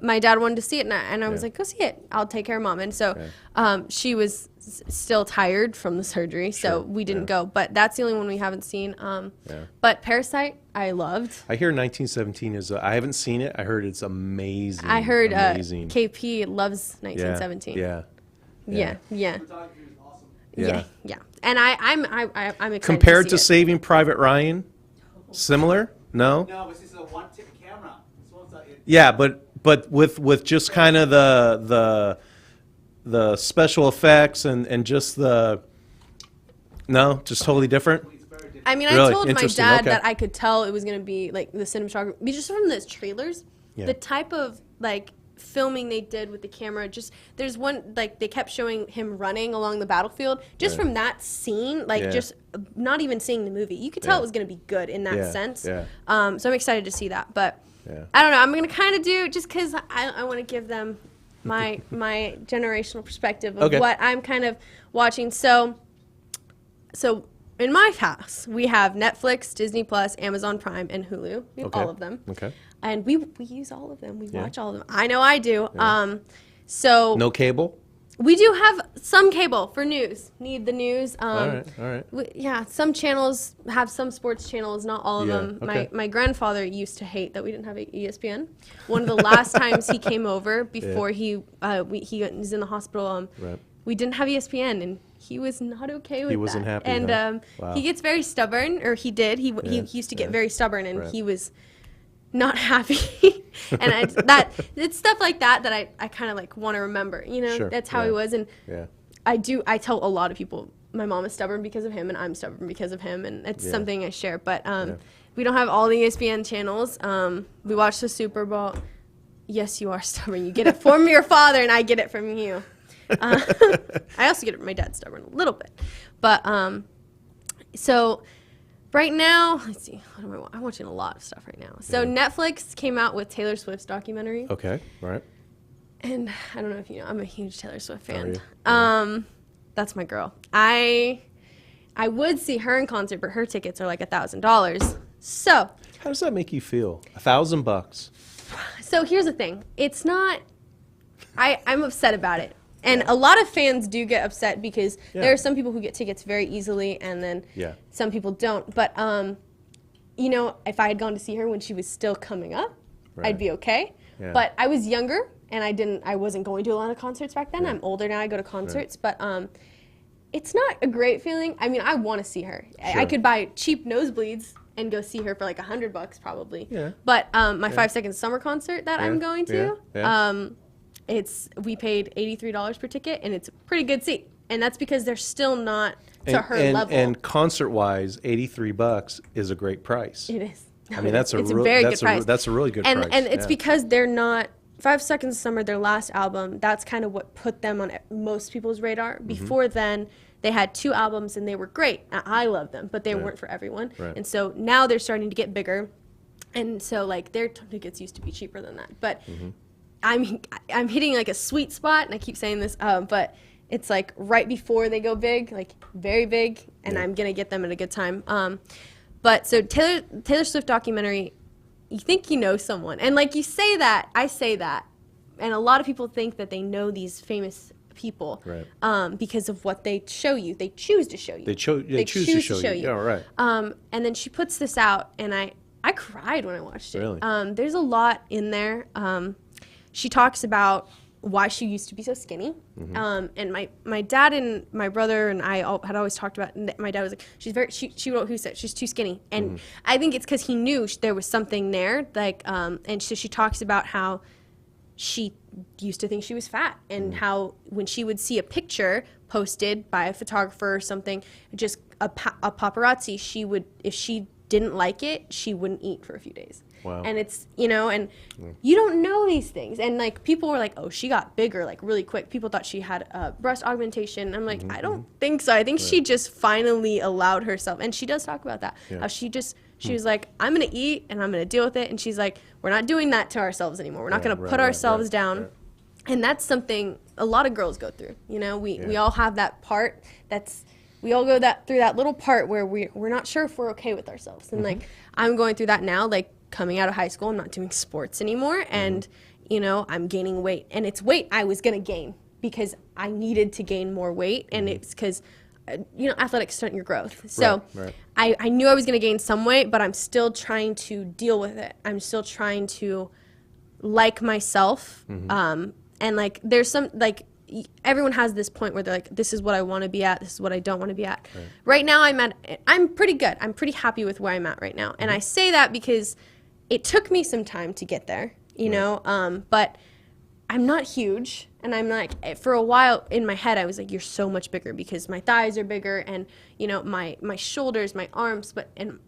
My dad wanted to see it, and I was Yeah. like, go see it. I'll take care of mom. And so Okay. she was still tired from the surgery, so Sure, we didn't yeah. go. But that's the only one we haven't seen. Yeah. But Parasite, I loved. I hear 1917 is. I haven't seen it. I heard it's amazing. I heard amazing. KP loves 1917. Yeah. Yeah. Photography is awesome. Yeah. And I'm excited Compared to to see it. Saving Private Ryan, similar? No. No, but this is a one-tip camera. This one's Yeah, but with just kind of the special effects and just just totally different. it's very different. I mean, Really? I told my Interesting, dad okay. that I could tell it was going to be like the cinematography, just from those trailers, Yeah. the type of like filming they did with the camera. Just there's one like they kept showing him running along the battlefield. Just Right. from that scene, like Yeah. just not even seeing the movie, you could tell Yeah. it was going to be good in that Yeah, sense. yeah. So I'm excited to see that, but Yeah. I don't know. I'm going to kind of do just because I want to give them my generational perspective of Okay. what I'm kind of watching. So in my house, we have Netflix, Disney Plus, Amazon Prime, and Hulu. We have Okay. all of them. Okay. And we use all of them. We Yeah. watch all of them. I know I do. So No cable? we do have some cable for news. Need the news. All right. Yeah, some channels have some sports channels, not all of Yeah, them. okay. My grandfather used to hate that we didn't have ESPN. One of the last times he came over before he was in the hospital, Right. we didn't have ESPN, and he was not okay with that. He wasn't happy, And huh? Wow. he gets very stubborn, or he did. He Yeah, used to get yeah. very stubborn, and Right. he was not happy. And it's stuff like that I kind of like want to remember. You know, Sure, that's how yeah. he was, and Yeah. I tell a lot of people my mom is stubborn because of him and I'm stubborn because of him, and it's Yeah. something I share. But Yeah. we don't have all the ESPN channels. We watch the Super Bowl. Yes, you are stubborn. You get it from your father, and I get it from you. I also get it from my dad, stubborn a little bit. But so right now, let's see. What am I'm watching a lot of stuff right now. So Yeah. Netflix came out with Taylor Swift's documentary. Okay. All right. And I don't know if you know, I'm a huge Taylor Swift fan. you? That's my girl. I would see her in concert, but her tickets are like $1,000. So How does that make you feel? $1,000. So here's the thing. It's not. I'm upset about it, and a lot of fans do get upset because Yeah. there are some people who get tickets very easily, and then Yeah. some people don't. But you know, if I had gone to see her when she was still coming up, Right. I'd be okay. Yeah. But I was younger, and I wasn't going to a lot of concerts back then. Yeah. I'm older now. I go to concerts, but it's not a great feeling. I mean, I want to see her. I Sure. could buy cheap nosebleeds and go see her for like $100 probably. Yeah. But my 5 Seconds Summer concert that I'm Yeah. going to, Yeah. we paid $83 per ticket, and it's a pretty good seat. And that's because they're still not to her level. And concert-wise, $83 is a great price. It is. I mean, that's a it's real- a very that's good a- price. that's a really good and, price, And it's yeah. because they're not. 5 Seconds Summer, their last album, that's kind of what put them on most people's radar. Mm-hmm. Before then, they had 2 albums, and they were great. I love them, but they Right. weren't for everyone. Right. And so now they're starting to get bigger. And so, like, their tickets used to be cheaper than that. But Mm-hmm. I'm hitting, like, a sweet spot, and I keep saying this, but it's, like, right before they go big, like, very big, and Yeah. I'm going to get them at a good time. But so Taylor Swift documentary, you think you know someone. And, like, you say that, I say that, and a lot of people think that they know these famous people Right. because of what they show you. They choose to show you. They choose to show you. Yeah, right. And then she puts this out, and I cried when I watched it. Really? There's a lot in there. She talks about why she used to be so skinny. Mm-hmm. And my dad and my brother and I had always talked about, and my dad was like, she wrote, who said she's too skinny. And Mm-hmm. I think it's because he knew there was something there. Like, and so she talks about how she used to think she was fat, and how when she would see a picture posted by a photographer or something, just a paparazzi, she would, if she didn't like it, she wouldn't eat for a few days. Wow. And it's, you know, and you don't know these things. And like people were like, oh, she got bigger like really quick. People thought she had breast augmentation. I'm like, I don't think so. I think she just finally allowed herself. And she does talk about that. Yeah. How she was like, I'm going to eat and I'm going to deal with it. And she's like, we're not doing that to ourselves anymore. We're not Yeah, going to right, put right, ourselves right, down. right. And that's something a lot of girls go through. You know, we Yeah. all have that part that's we all go through that little part where we're not sure if we're okay with ourselves. And like, I'm going through that now, like coming out of high school, I'm not doing sports anymore. And, you know, I'm gaining weight, and it's weight I was going to gain because I needed to gain more weight. And it's because, you know, athletics stunt your growth. So Right. I knew I was going to gain some weight, but I'm still trying to deal with it. I'm still trying to like myself. And like, there's some, like, everyone has this point where they're like, this is what I want to be at, this is what I don't want to be at. Right now I'm pretty good. I'm pretty happy with where I'm at right now. And I say that because it took me some time to get there, you know, but I'm not huge. And I'm like, for a while in my head, I was like, you're so much bigger, because my thighs are bigger, and, you know, my shoulders, my arms, and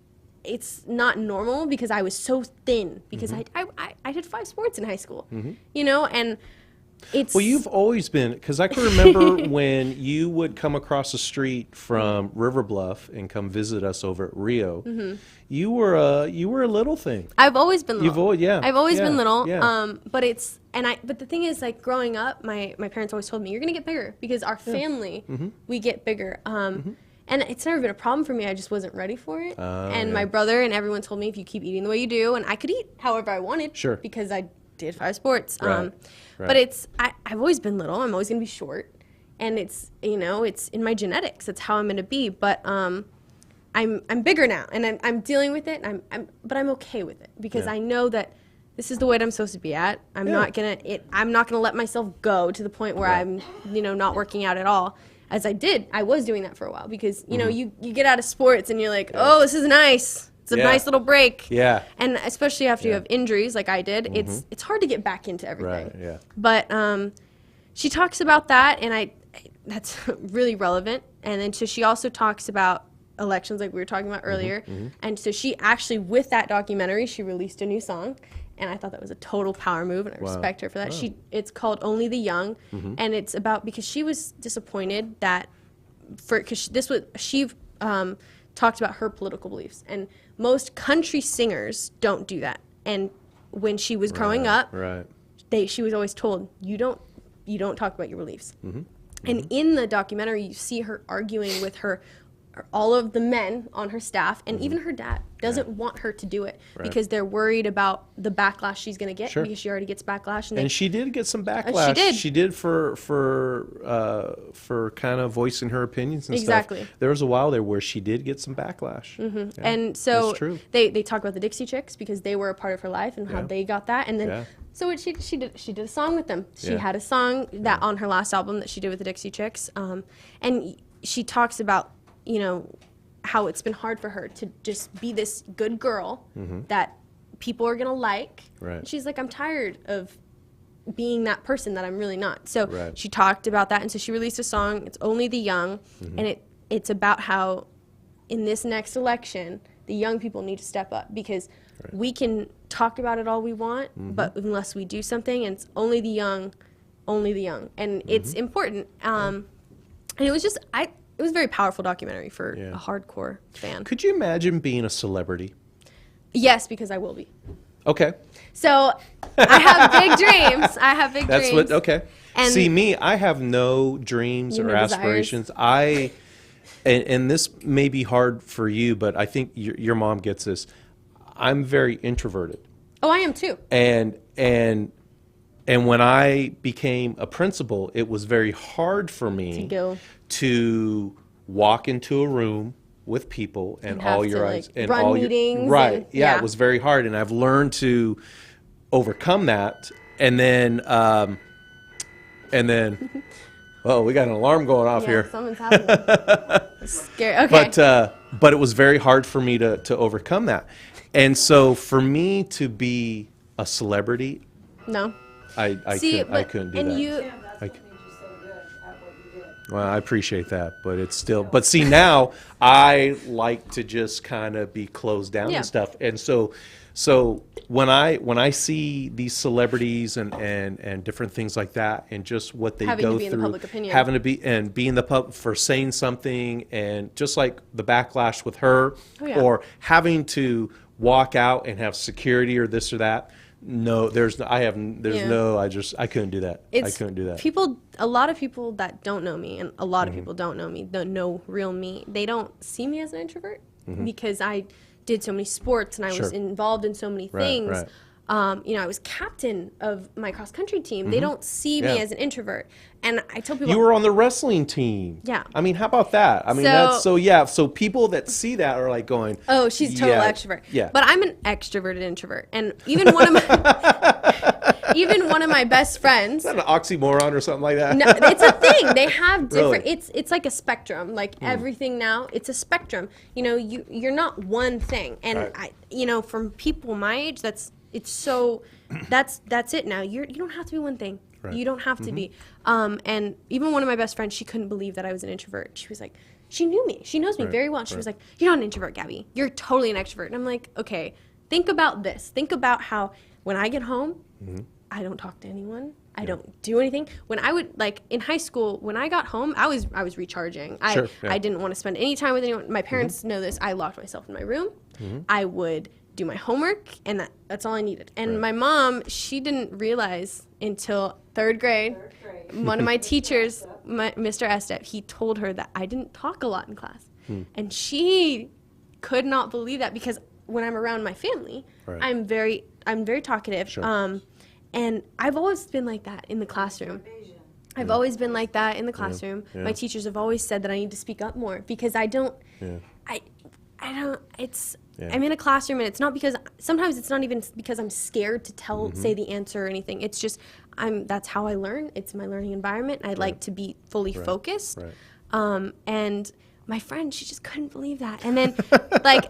it's not normal because I was so thin, because I did 5 sports in high school, you know, and it's... Well, you've always been, because I can remember when you would come across the street from River Bluff and come visit us over at Rio, you were a little thing. I've always been little. You've always, yeah. I've always yeah, been little. yeah. But the thing is, like, growing up, my parents always told me, you're going to get bigger, because our family, we get bigger. And it's never been a problem for me. I just wasn't ready for it. And my brother and everyone told me, if you keep eating the way you do, and I could eat however I wanted, Sure. because I did 5 sports. Right. But I've always been little. I'm always going to be short. And it's, you know, it's in my genetics. It's how I'm going to be. But I'm bigger now, and I'm dealing with it. But I'm okay with it, because I know that this is the weight I'm supposed to be at. I'm not gonna let myself go to the point where I'm, you know, not working out at all. As I was doing that for a while, because, you know, you get out of sports and you're like, oh, this is nice. It's a nice little break. Yeah. And especially after you have injuries like I did, it's hard to get back into everything. Right, yeah. But she talks about that, and that's really relevant. And then so she also talks about elections, like we were talking about earlier. And so she actually, with that documentary, she released a new song. And I thought that was a total power move, and I respect her for that. It's called Only the Young, and it's about, because she was disappointed that, she talked about her political beliefs, and most country singers don't do that. And when she was growing up, she was always told, you don't talk about your beliefs. And in the documentary, you see her arguing with all of the men on her staff, and even her dad doesn't want her to do it, because they're worried about the backlash she's going to get, because she already gets backlash. And she did get some backlash. She did for kind of voicing her opinions and stuff. There was a while there where she did get some backlash. Yeah, and so they talk about the Dixie Chicks, because they were a part of her life, and how they got that. And then so she did a song with them. She had a song that on her last album that she did with the Dixie Chicks, and she talks about, you know, how it's been hard for her to just be this good girl that people are going to like. She's like, I'm tired of being that person that I'm really not. So she talked about that, and so she released a song, it's Only the Young, and it's about how in this next election, the young people need to step up, because we can talk about it all we want, but unless we do something, and it's only the young, and it's important. And it was just, it was a very powerful documentary for a hardcore fan. Could you imagine being a celebrity? Yes, because I will be. Okay. So I have big dreams. That's what, okay. And see, me, I have no dreams or aspirations. And this may be hard for you, but I think your mom gets this. I'm very introverted. Oh, I am too. And when I became a principal, it was very hard for me to walk into a room with people and all your eyes and run all meetings. Yeah, it was very hard, and I've learned to overcome that. And then, oh, we got an alarm going off here. Something's happening. Scary. Okay. But it was very hard for me to overcome that, and so for me to be a celebrity, I couldn't do that. Well, I appreciate that, but it's still. But see, now I like to just kind of be closed down and stuff, and so when I see these celebrities and different things like that, and just what they go through, in the public opinion. having to be in the pub for saying something, and just like the backlash with her, or having to walk out and have security or this or that. No, there's I have there's Yeah. no I couldn't do that. I It's couldn't do that. a lot of people that don't know me, and a lot of people don't know me, don't know real me. They don't see me as an introvert because I did so many sports and I was Sure. involved in so many Right, things. right. I was captain of my cross country team. They don't see me Yeah. as an introvert, and I tell people You were on the wrestling team. Yeah. I mean, how about that? I mean, So- that's so yeah. So people that see that are like going, oh, she's a total yeah, extrovert. Yeah. But I'm an extroverted introvert, and even one of my even one of my best friends. is that an oxymoron or something like that? No, it's a thing. They have different. Really? It's like a spectrum. Like everything now, it's a spectrum. You're not one thing. And Right. from people my age, that's it now. You don't have to be one thing. Right. You don't have to be. And even one of my best friends, she couldn't believe that I was an introvert. She was like, she knew me. She knows me Right, very well. She right. was like, "You're not an introvert, Gabby. You're totally an extrovert." And I'm like, okay, think about this. Think about how when I get home, I don't talk to anyone. I don't do anything. When I would in high school, when I got home, I was recharging. Sure, yeah. I didn't want to spend any time with anyone. My parents know this. I locked myself in my room. I would do my homework, and that's all I needed. And Right. my mom, she didn't realize until third grade. One of my teachers, Mr. Estep, he told her that I didn't talk a lot in class, and she could not believe that because when I'm around my family, Right. I'm very talkative. Sure. And I've always been like that in the classroom. I've always been like that in the classroom. Yeah. My teachers have always said that I need to speak up more because I don't. Yeah. I don't. It's. Yeah. I'm in a classroom, and it's not because. Sometimes it's not even because I'm scared to say the answer or anything. It's just That's how I learn. It's my learning environment. I like to be fully focused. Right. And my friend, she just couldn't believe that. And then,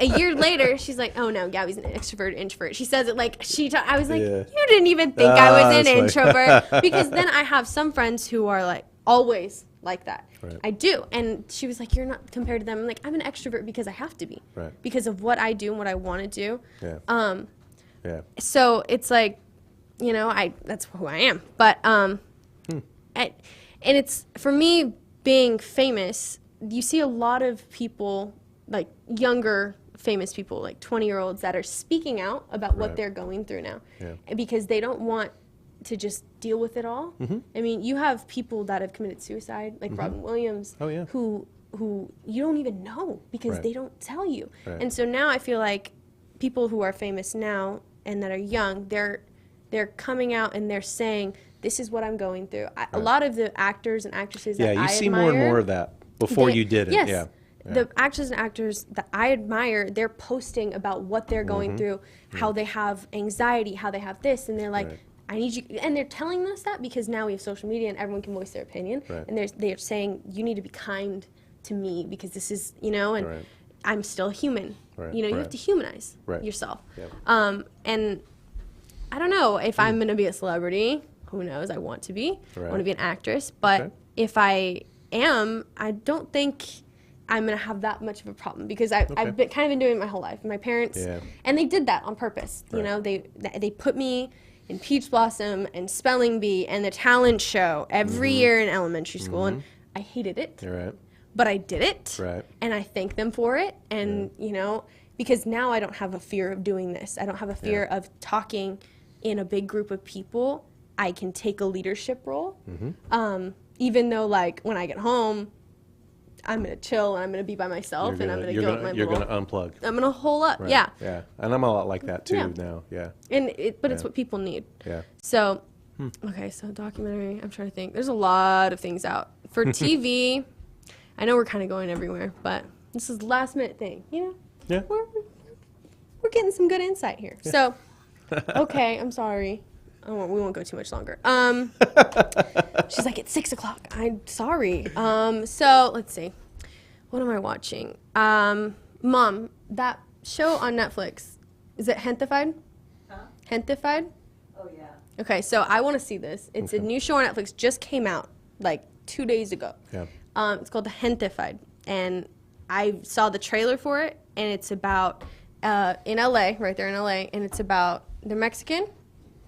a year later, she's like, "Oh no, Gabby's an extrovert, introvert." She says it like I was like, Yeah. "You didn't even think I was an that's funny. introvert," because then I have some friends who are like always like that. Right. I do, and she was like, "You're not compared to them." I'm like, "I'm an extrovert because I have to be, Right. because of what I do and what I want to do." Yeah. Yeah. So it's like, that's who I am. But and it's for me being famous. You see a lot of people, like younger famous people, like 20-year-olds that are speaking out about what Right. they're going through now, Yeah. and because they don't want to just deal with it all. I mean, you have people that have committed suicide, like Robin Williams, Oh, yeah. who you don't even know because Right. they don't tell you. Right. And so now I feel like people who are famous now and that are young, they're coming out and they're saying, "This is what I'm going through." A lot of the actors and actresses Yeah. that You I see admire, more and more of that before they- you did it. Yes. Yeah. Yeah. The actors and actors that I admire, they're posting about what they're going through, how they have anxiety, how they have this, and they're like, Right. "I need you," and they're telling us that because now we have social media and everyone can voice their opinion, Right. and they're saying, "You need to be kind to me because this is, and Right. I'm still human." Right, You have right. to humanize Right. yourself. Yep. And I don't know if I'm going to be a celebrity. Who knows? I want to be. I Right. want to be an actress. But Okay. if I am, I don't think I'm going to have that much of a problem because I've kind of been doing it my whole life. My parents, Yeah. and they did that on purpose. Right. You know, they put me in Peach Blossom and Spelling Bee and the talent show every year in elementary school. And I hated it. You're right. But I did it, Right. and I thank them for it, and because now I don't have a fear of doing this. I don't have a fear of talking in a big group of people. I can take a leadership role, even though when I get home, I'm gonna chill and I'm gonna be by myself and I'm gonna go in my You're little. gonna unplug. I'm gonna hole up, Right. yeah. Yeah. And I'm a lot like that too Yeah. now. Yeah. But it's Yeah. what people need. Yeah. So, okay, so documentary. I'm trying to think. There's a lot of things out for TV. I know we're kind of going everywhere, but this is the last minute thing. Yeah. We're getting some good insight here. So, okay, I'm sorry. We won't go too much longer. She's like, it's 6:00. I'm sorry. So let's see. What am I watching? Mom, that show on Netflix, is it Hentified? Huh? Hentified? Oh, yeah. Okay, so I want to see this. It's a new show on Netflix, just came out like 2 days ago. Yeah. It's called The Hentified, and I saw the trailer for it, and it's about in LA, right there in LA, and it's about they're Mexican.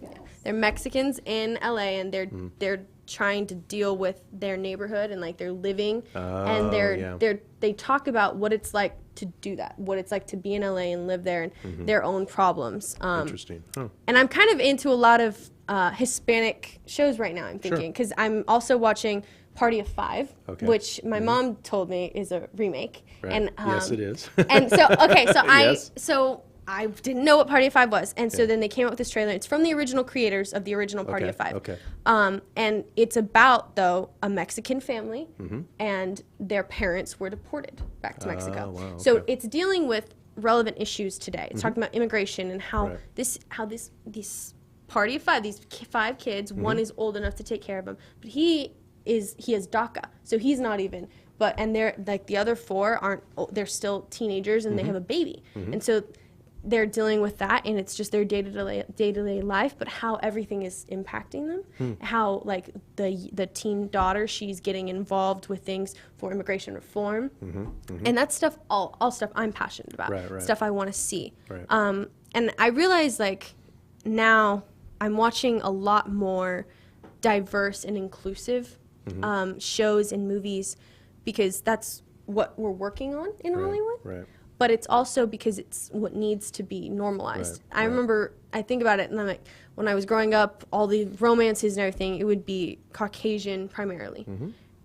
Yes. They're Mexicans in LA, and they're trying to deal with their neighborhood and like their living, and Oh, yeah. they talk about what it's like to do that, what it's like to be in LA and live there, and their own problems. Interesting. Huh. And I'm kind of into a lot of Hispanic shows right now, I'm thinking, because I'm also watching Party of Five, Okay. which my mom told me is a remake. Right. And Yes, it is. and so Yes. I didn't know what Party of Five was, and so then they came out with this trailer. It's from the original creators of the original Party of Five. Okay. And it's about, though, a Mexican family, Mm-hmm. and their parents were deported back to Mexico. Wow, So okay. it's dealing with relevant issues today. It's talking about immigration and how Right. this Party of Five, these five kids, one is old enough to take care of him, but he has DACA, so he's not even. And they're like the other four aren't. They're still teenagers, and they have a baby, and so they're dealing with that, and it's just their day-to-day life, but how everything is impacting them, how like the teen daughter, she's getting involved with things for immigration reform, and that's stuff, all stuff I'm passionate about, Right. stuff I want to see. Right. And I realize like now I'm watching a lot more diverse and inclusive shows and movies, because that's what we're working on in Hollywood. Right. But it's also because it's what needs to be normalized. Right, I remember, I think about it, and I'm like, when I was growing up, all the romances and everything, it would be Caucasian primarily.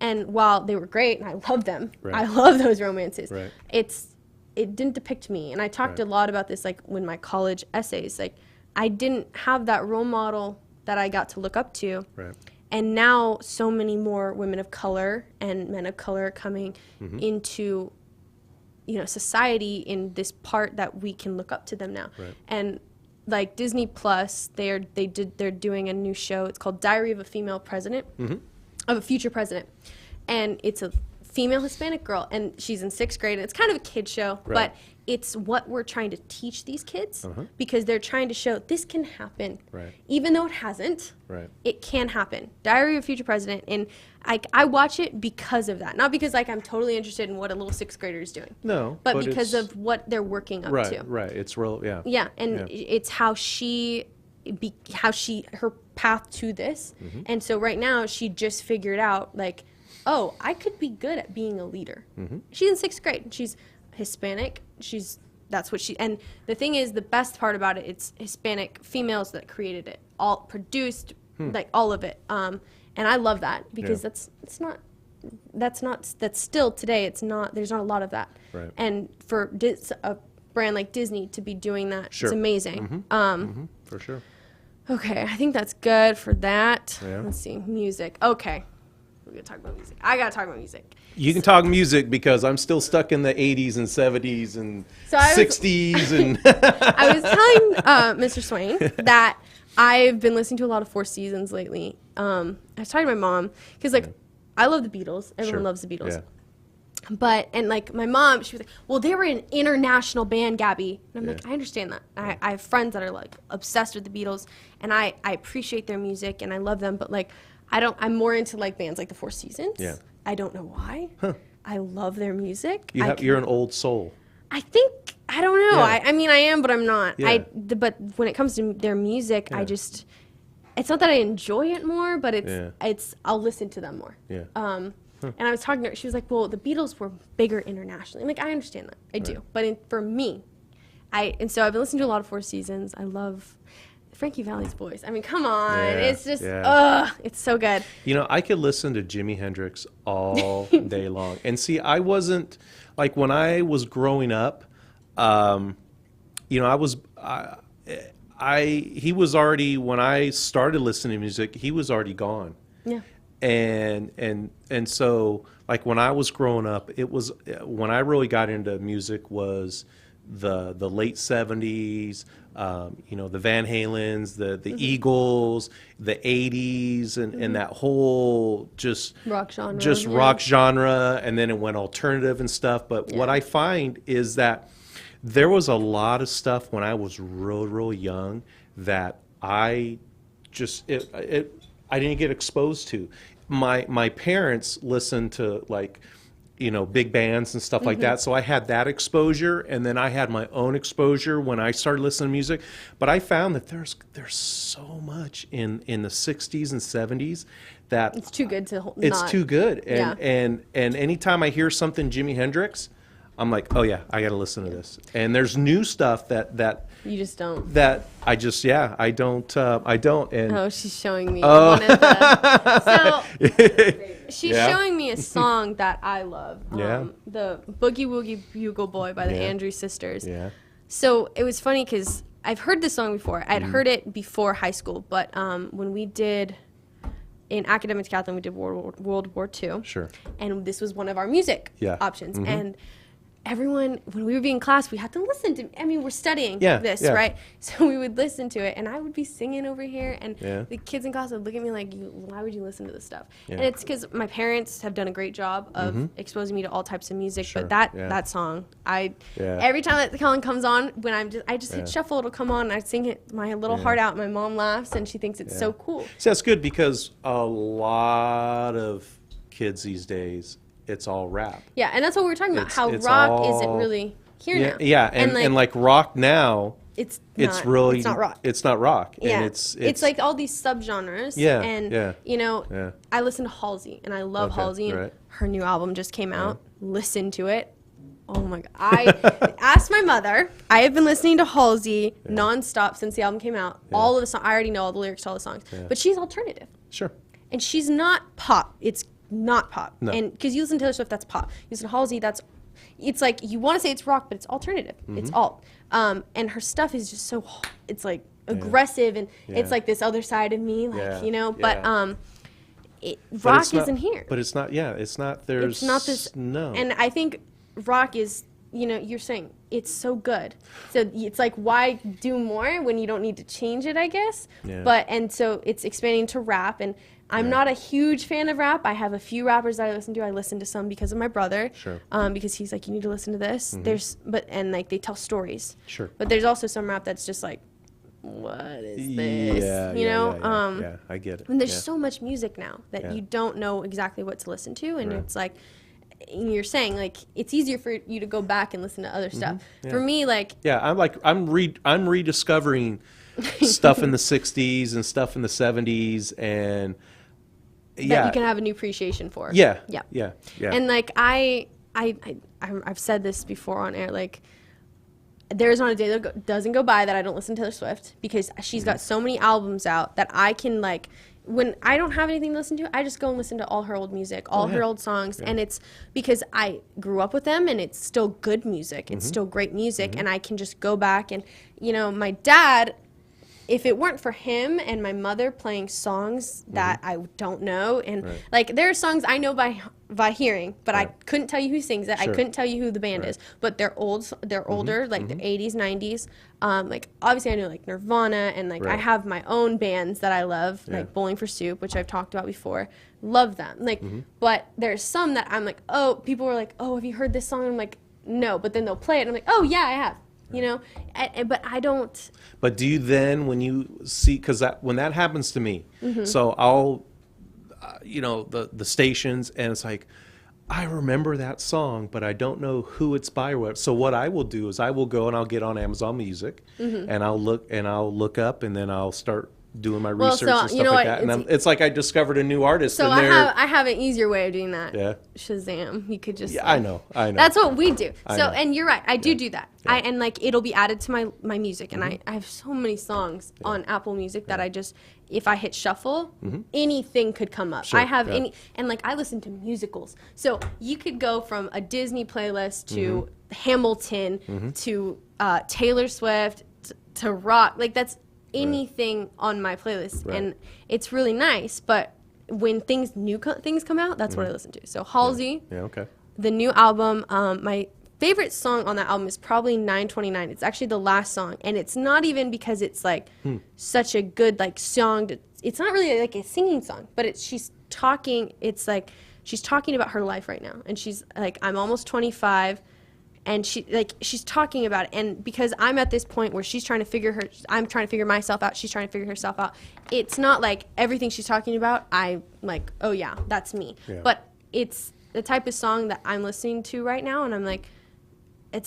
And while they were great, and I loved them, Right. I love those romances, Right. it didn't depict me. And I talked Right. a lot about this, like, when my college essays, like, I didn't have that role model that I got to look up to. Right. And now so many more women of color and men of color are coming into, society in this part that we can look up to them now. Right. And like Disney Plus, they're doing a new show. It's called Diary of a Female President, of a Future President, and it's a female Hispanic girl, and she's in 6th grade. And it's kind of a kid show, Right. but it's what we're trying to teach these kids, because they're trying to show this can happen, Right. even though it hasn't. Right. It can happen. Diary of a Future President, and I watch it because of that, not because like I'm totally interested in what a little 6th grader is doing. No, but but because it's- of what they're working up Right. to. Right. It's real. Yeah. Yeah, and Yeah. it's how her path to this, and so right now she just figured out like, oh, I could be good at being a leader. She's in 6th grade. She's Hispanic. That's what she. And the thing is, the best part about it, it's Hispanic females that created it, all produced, like all of it. And I love that, because Yeah. that's still today. It's not. There's not a lot of that. Right. And for a brand like Disney to be doing that, Sure. it's amazing. For sure. Okay, I think that's good for that. Yeah. Let's see, music. Okay, we're gonna talk about music. I gotta talk about music. You can talk music because I'm still stuck in the 80s and 70s and So I was- 60s and I was telling Mr. Swain that I've been listening to a lot of Four Seasons lately. I was talking to my mom because, like, I love the Beatles. Everyone Sure. loves the Beatles. Yeah. And like my mom, she was like, "Well, they were an international band, Gabby." And I'm Yeah. like, "I understand that. I have friends that are like obsessed with the Beatles, and I appreciate their music and I love them, but like I'm more into like bands like the Four Seasons. Yeah. I don't know why. I love their music. you're an old soul. I think I don't know. Yeah. I mean I am, but I'm not. Yeah. But when it comes to their music, Yeah. it's not that I enjoy it more, but Yeah. I'll listen to them more. Yeah. And I was talking to her. She was like, "Well, the Beatles were bigger internationally." I'm like, "I understand that. I do." But for me, so I've been listening to a lot of Four Seasons. I love Frankie Valli's voice. I mean, come on. Yeah, It's just, yeah. it's so good. I could listen to Jimi Hendrix all day long. And see, I wasn't, like, when I was growing up, he was already, when I started listening to music, he was already gone. Yeah. And so, like, when I was growing up, it was, when I really got into music was the late 70s, the Van Halens, the Eagles, the 80s, and that whole Rock genre. rock genre, and then it went alternative and stuff. But what Yeah. I find is that there was a lot of stuff when I was real young that I didn't get exposed to. My parents listened to, like, big bands and stuff like that. So I had that exposure, and then I had my own exposure when I started listening to music. But I found that there's so much in the 60s and 70s that It's too good to it's not. too good. Yeah. And anytime I hear something Jimi Hendrix, I'm like, oh yeah, I got to listen to this. And there's new stuff that You just don't. I just I don't. And Oh, she's showing me one of the. So she's Yeah. showing me a song that I love. Yeah. The Boogie Woogie Bugle Boy by the Yeah. Andrews Sisters. yeah, So it was funny because I've heard this song before. I'd Mm-hmm. heard it before high school, but when we did in academic decathlon, we did World War II. sure. And this was one of our music Yeah. options. Mhm. And everyone, when we would be in class, we had to listen to, I mean, we're studying Yeah, this, yeah. right? So we would listen to it, and I would be singing over here, and Yeah. the kids in class would look at me like, why would you listen to this stuff? Yeah. And it's because my parents have done a great job of exposing me to all types of music, Sure, but that yeah. that song, Yeah. every time that song comes on, when I just Yeah. hit shuffle, it'll come on, and I sing it, my little Yeah. heart out, my mom laughs, and she thinks it's Yeah. so cool. See, that's good because a lot of kids these days, it's all rap. Yeah, and that's what we were talking about, It's- how it's rock isn't all- really here Yeah, now. yeah, and like rock now, it's it's not, really it's not rock. It's not rock. Yeah, And it's like all these subgenres. Yeah, and yeah, you know, yeah. I listen to Halsey, and I love Okay, Halsey, and right. her new album just came out. Listen to it. Oh my god! I asked my mother. I have been listening to Halsey nonstop since the album came out. Yeah. All of the songs, I already know all the lyrics to all the songs, Yeah. but she's alternative, Sure. and she's not pop. It's not pop. No. And because you listen to Taylor Swift, that's pop. You listen to Halsey, it's like you want to say it's rock, but it's alternative. Mm-hmm. It's alt. And her stuff is just so, it's like aggressive, and Yeah. it's like this other side of me, like, Yeah. you know, but Yeah. But rock it's not- isn't here. But it's not. Yeah, it's not. There's It's not this, No. and I think rock is, you know, you're saying it's so good. So it's like, why do more when you don't need to change it, I guess? Yeah. But, and so it's expanding to rap, and I'm Yeah. not a huge fan of rap. I have a few rappers that I listen to. I listen to some because of my brother. Sure. Because he's like, you need to listen to this. And like they tell stories. Sure. But there's also some rap that's just like, what is this? Yeah, you yeah, know? yeah, yeah, I get it. And there's Yeah. so much music now that Yeah. you don't know exactly what to listen to, and Right. it's like, and you're saying like it's easier for you to go back and listen to other stuff. Yeah. For me, like, Yeah, I'm rediscovering stuff in the '60s and stuff in the '70s, and that yeah, you can have a new appreciation for. yeah, Yeah. yeah, yeah. And like I've said this before on air, like there's not a day that doesn't go by that I don't listen to Taylor Swift, because she's got so many albums out that I can, like, when I don't have anything to listen to, I just go and listen to all her old music, all her yeah. old songs, and it's because I grew up with them, and it's still good music. It's still great music, and I can just go back and, you know, my dad, if it weren't for him and my mother playing songs that I don't know, and Right. like there are songs I know by hearing, but I Right. couldn't tell you who sings it. I Sure. couldn't tell you who the band Right. is, but they're old. They're older, like the 80s, 90s. Like obviously I know like Nirvana, and like I Right. have my own bands that I love, Yeah. like Bowling for Soup, which I've talked about before. Love them. Like, but there's some that I'm like, oh, people were like, oh, have you heard this song? I'm like, no, but then they'll play it, and I'm like, oh yeah, I have. You know, but I don't. But do you then, when you see, because when that happens to me, Mm-hmm. so I'll, you know, the stations, and it's like, I remember that song, but I don't know who it's by or what. So what I will do is I will go and I'll get on Amazon Music, Mm-hmm. and I'll look up, and then I'll start doing my Well, research so, and you stuff know like what, that. And it's- it's like I discovered a new artist, So and I they're have an easier way of doing that. Yeah. Shazam. You could just. yeah, I know. That's what we do. I So, know. and you're right. I do do that. Yeah. And like it'll be added to my music, and Mm-hmm. I have so many songs on Apple Music that I just, if I hit shuffle, anything could come up. Sure, I have yeah. any, and like I listen to musicals. So you could go from a Disney playlist to Hamilton to Taylor Swift to rock. Like that's anything on my playlist, Right. and it's really nice. But when things come out, that's what I listen to. So Halsey, yeah, okay. the new album, my favorite song on that album is probably 929. It's actually the last song, and it's not even because it's like such a good like song. It's not really like a singing song, but she's talking. It's like she's talking about her life right now, and she's like, I'm almost 25. And she's talking about it, and because I'm at this point where I'm trying to figure myself out, she's trying to figure herself out. It's not like everything she's talking about, I like, oh yeah, that's me. Yeah. But it's the type of song that I'm listening to right now, and I'm like, we're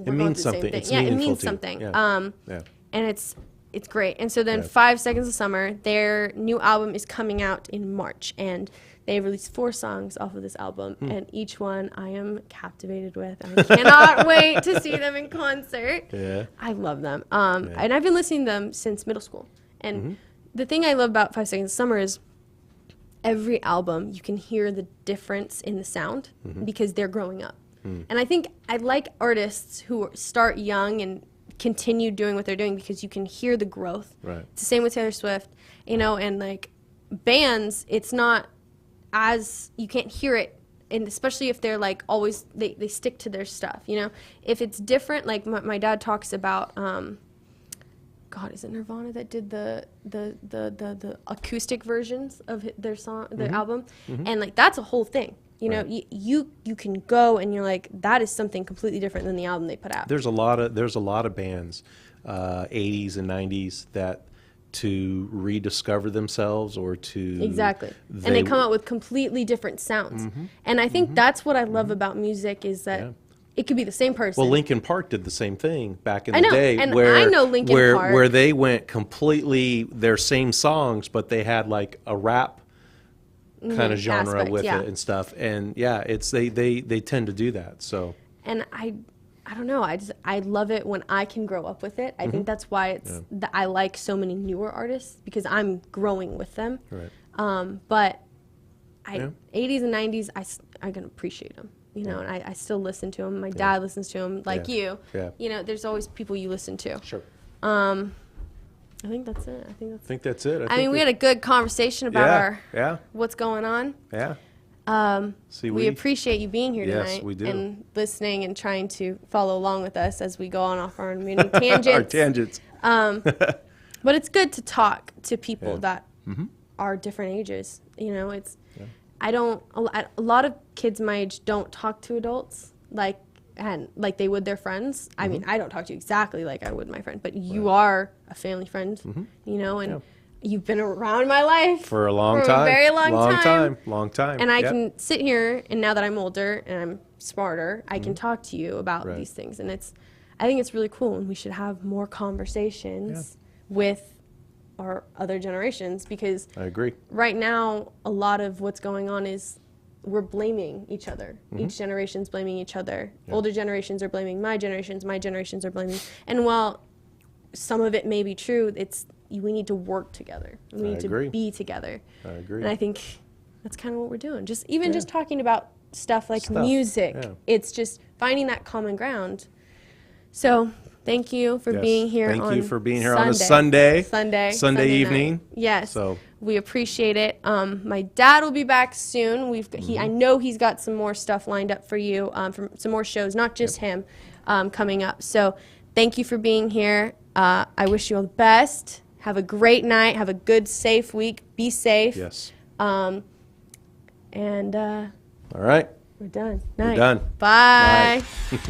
going means through the same something. thing. It's Yeah, it meaningful means to you. something. Yeah. Yeah. And it's it's great. And so then Yeah. 5 Seconds of Summer, their new album is coming out in March, and they released 4 songs off of this album, and each one I am captivated with. I cannot wait to see them in concert. Yeah. I love them. And I've been listening to them since middle school. And the thing I love about 5 Seconds of Summer is every album you can hear the difference in the sound because they're growing up. And I think I like artists who start young and continue doing what they're doing because you can hear the growth. Right. It's the same with Taylor Swift, you know, and like bands, it's not as, you can't hear it, and especially if they're like always, they stick to their stuff, you know. If it's different, like my dad talks about, God, is it Nirvana that did the acoustic versions of their song, their album? And like that's a whole thing. You know, Right. you can go and you're like, that is something completely different than the album they put out. There's a lot of bands, 80s and 90s, that to rediscover themselves or to Exactly. And they come out with completely different sounds. And I think that's what I love about music is that Yeah. it could be the same person. Well, Linkin Park did the same thing back in I the know, day, and where I know Linkin Park. where they went completely their same songs, but they had like a rap kind of genre aspect, with yeah. it and stuff. And yeah, it's they tend to do that. So And I don't know. I love it when I can grow up with it. I think that's why it's that I like so many newer artists because I'm growing with them. right. But Yeah. 80s and 90s, I can appreciate them. You know, and I still listen to them. My dad listens to them, like Yeah. you. Yeah. You know, there's always people you listen to. Sure. I think that's it. I think that's. I think that's it. I mean, we had a good conversation about our yeah what's going on. yeah. See, We appreciate you being here Yes, tonight we do. and listening and trying to follow along with us as we go on off our many tangents. our tangents. But it's good to talk to people Yeah. that are different ages. You know, it's I don't a lot of kids my age don't talk to adults like they would their friends. I mean, I don't talk to you exactly like I would my friend, but you are a family friend, you know, and you've been around my life For a long for time. a very long time. Long time. And I Yep. can sit here, and now that I'm older and I'm smarter, I can talk to you about Right. these things. And I think it's really cool, and we should have more conversations with our other generations because I agree. right now, a lot of what's going on is we're blaming each other. Each generation's blaming each other. Older generations are blaming my generations are blaming. And while some of it may be true, we need to work together. We need agree. to be together. I agree. And I think that's kind of what we're doing. Just talking about stuff like Stuff, music. yeah. It's just finding that common ground. So thank you for Yes. being here. Thank you for being here on a Sunday Sunday night. evening. Yes. So we appreciate it. My dad will be back soon. I know he's got some more stuff lined up for you, from some more shows, not just him, coming up. So thank you for being here. I wish you all the best. Have a great night. Have a good, safe week. Be safe. yes. And All right. we're done. We're Night. done. Bye. Night.